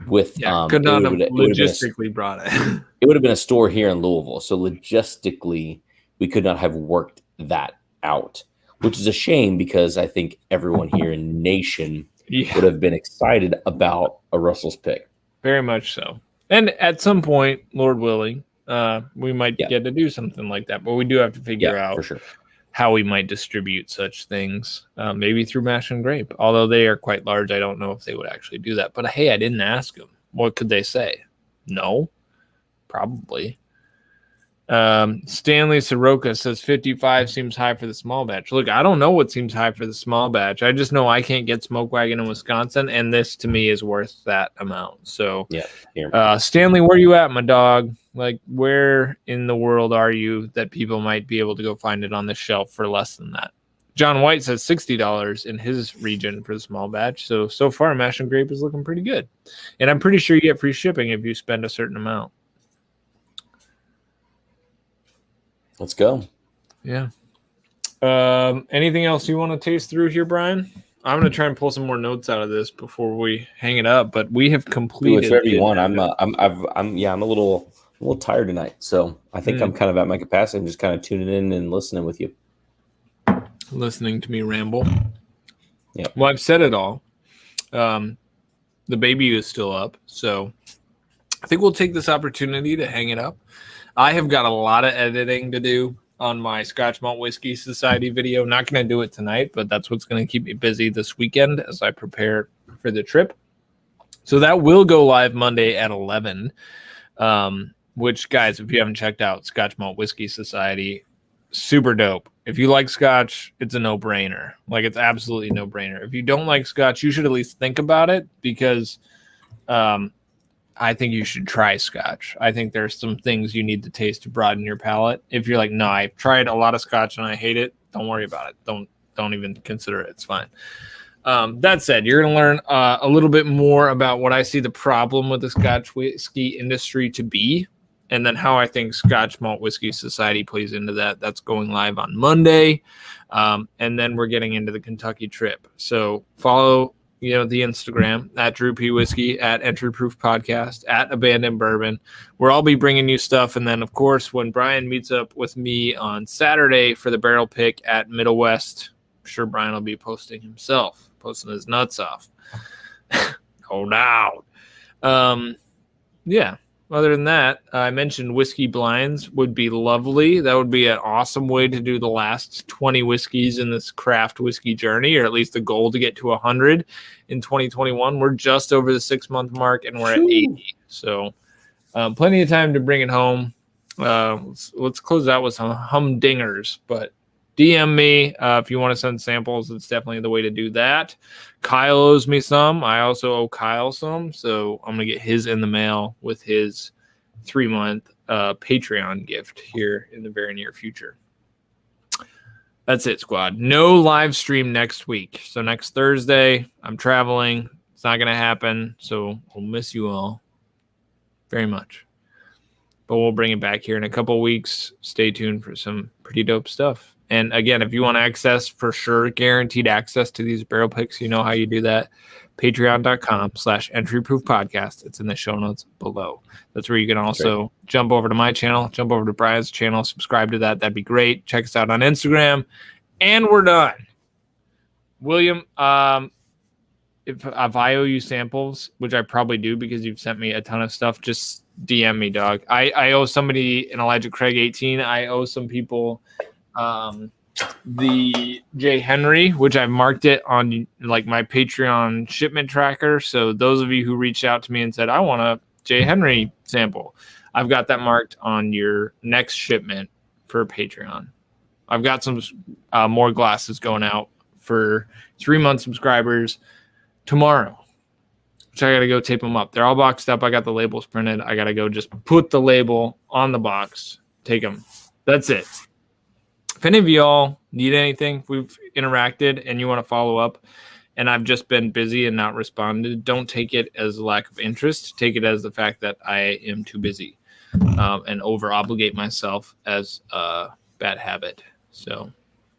Speaker 1: could not have logistically brought it.
Speaker 2: It would have been a store here in Louisville. So logistically, we could not have worked that out, which is a shame because I think everyone here in Nation would have been excited about a Russell's pick.
Speaker 1: Very much so. And at some point, Lord willing, we might get to do something like that. But we do have to figure out
Speaker 2: for sure
Speaker 1: how we might distribute such things, maybe through Mash and Grape. Although they are quite large, I don't know if they would actually do that. But hey, I didn't ask them. What could they say? No, probably. Stanley Soroka says 55 seems high for the small batch. Look, I don't know what seems high for the small batch. I just know I can't get Smoke Wagon in Wisconsin, and this to me is worth that amount. So, Stanley, where you at, my dog? Like, where in the world are you that people might be able to go find it on the shelf for less than that? John White says $60 in his region for the small batch. So far, Mash and Grape is looking pretty good. And I'm pretty sure you get free shipping if you spend a certain amount.
Speaker 2: Let's go.
Speaker 1: Yeah. Anything else you want to taste through here, Brian? I'm going to try and pull some more notes out of this before we hang it up, but we have completed.
Speaker 2: Do whatever you want. I'm a little tired tonight, so I think I'm kind of at my capacity. I'm just kind of tuning in and listening with you.
Speaker 1: Listening to me ramble.
Speaker 2: Yeah.
Speaker 1: Well, I've said it all. The baby is still up, so I think we'll take this opportunity to hang it up. I have got a lot of editing to do on my Scotch Malt Whiskey Society video. Not going to do it tonight, but that's what's going to keep me busy this weekend as I prepare for the trip. So that will go live Monday at 11, which, guys, if you haven't checked out Scotch Malt Whiskey Society, super dope. If you like Scotch, it's a no-brainer. Like, it's absolutely no-brainer. If you don't like Scotch, you should at least think about it because I think you should try Scotch. I think there's some things you need to taste to broaden your palate. If you're like, no, I've tried a lot of Scotch and I hate it, Don't worry about it. Don't even consider it. It's fine. That said, you're going to learn a little bit more about what I see the problem with the Scotch whiskey industry to be, and then how I think Scotch Malt Whiskey Society plays into that. That's going live on Monday. And then we're getting into the Kentucky trip. So follow, the Instagram at Drew P Whiskey, at Entry Proof Podcast, at Abandoned Bourbon, where I'll be bringing you stuff. And then, of course, when Brian meets up with me on Saturday for the barrel pick at Middle West, I'm sure Brian will be posting his nuts off. No doubt. Yeah. Other than that, I mentioned whiskey blinds would be lovely. That would be an awesome way to do the last 20 whiskeys in this craft whiskey journey, or at least the goal to get to 100 in 2021. We're just over the 6-month mark, and we're at 80. So plenty of time to bring it home. Let's close out with some humdingers, but DM me if you want to send samples. It's definitely the way to do that. Kyle owes me some. I also owe Kyle some, so I'm going to get his in the mail with his 3-month Patreon gift here in the very near future. That's it, squad. No live stream next week. So next Thursday, I'm traveling. It's not going to happen, so we'll miss you all very much. But we'll bring it back here in a couple of weeks. Stay tuned for some pretty dope stuff. And again, if you want access, for sure, guaranteed access to these barrel picks, you know how you do that. Patreon.com/entryproofpodcast. It's in the show notes below. That's where you can also jump over to my channel, jump over to Brian's channel, subscribe to that. That'd be great. Check us out on Instagram. And we're done. William, if I owe you samples, which I probably do because you've sent me a ton of stuff, just DM me, dog. I owe somebody an Elijah Craig 18. I owe some people the J. Henry, which I've marked it on like my Patreon shipment tracker. So those of you who reached out to me and said, I want a J. Henry sample, I've got that marked on your next shipment for Patreon. I've got some more glasses going out for 3-month subscribers tomorrow, which I got to go tape them up. They're all boxed up. I got the labels printed. I got to go just put the label on the box, take them. That's it. If any of y'all need anything, if we've interacted and you want to follow up, and I've just been busy and not responded, don't take it as a lack of interest. Take it as the fact that I am too busy and over-obligate myself as a bad habit. So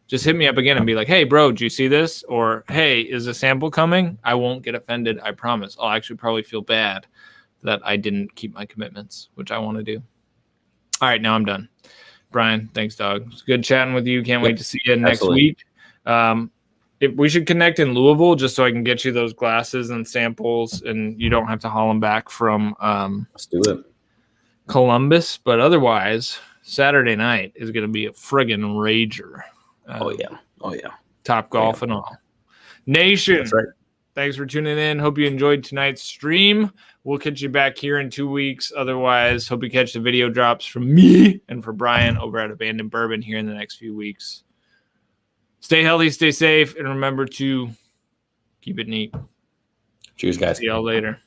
Speaker 1: just hit me up again and be like, hey, bro, do you see this? Or, hey, is a sample coming? I won't get offended, I promise. I'll actually probably feel bad that I didn't keep my commitments, which I want to do. All right, now I'm done. Brian, thanks, dog. It's good chatting with you. Can't wait to see you next week. We should connect in Louisville just so I can get you those glasses and samples, and you don't have to haul them back from
Speaker 2: Let's do it.
Speaker 1: Columbus. But otherwise, Saturday night is going to be a friggin' rager.
Speaker 2: Oh yeah.
Speaker 1: Topgolf and all. Nation.
Speaker 2: That's right.
Speaker 1: Thanks for tuning in. Hope you enjoyed tonight's stream. We'll catch you back here in 2 weeks. Otherwise, hope you catch the video drops from me and for Brian over at Abandoned Bourbon here in the next few weeks. Stay healthy, stay safe, and remember to keep it neat.
Speaker 2: Cheers, guys.
Speaker 1: See y'all later.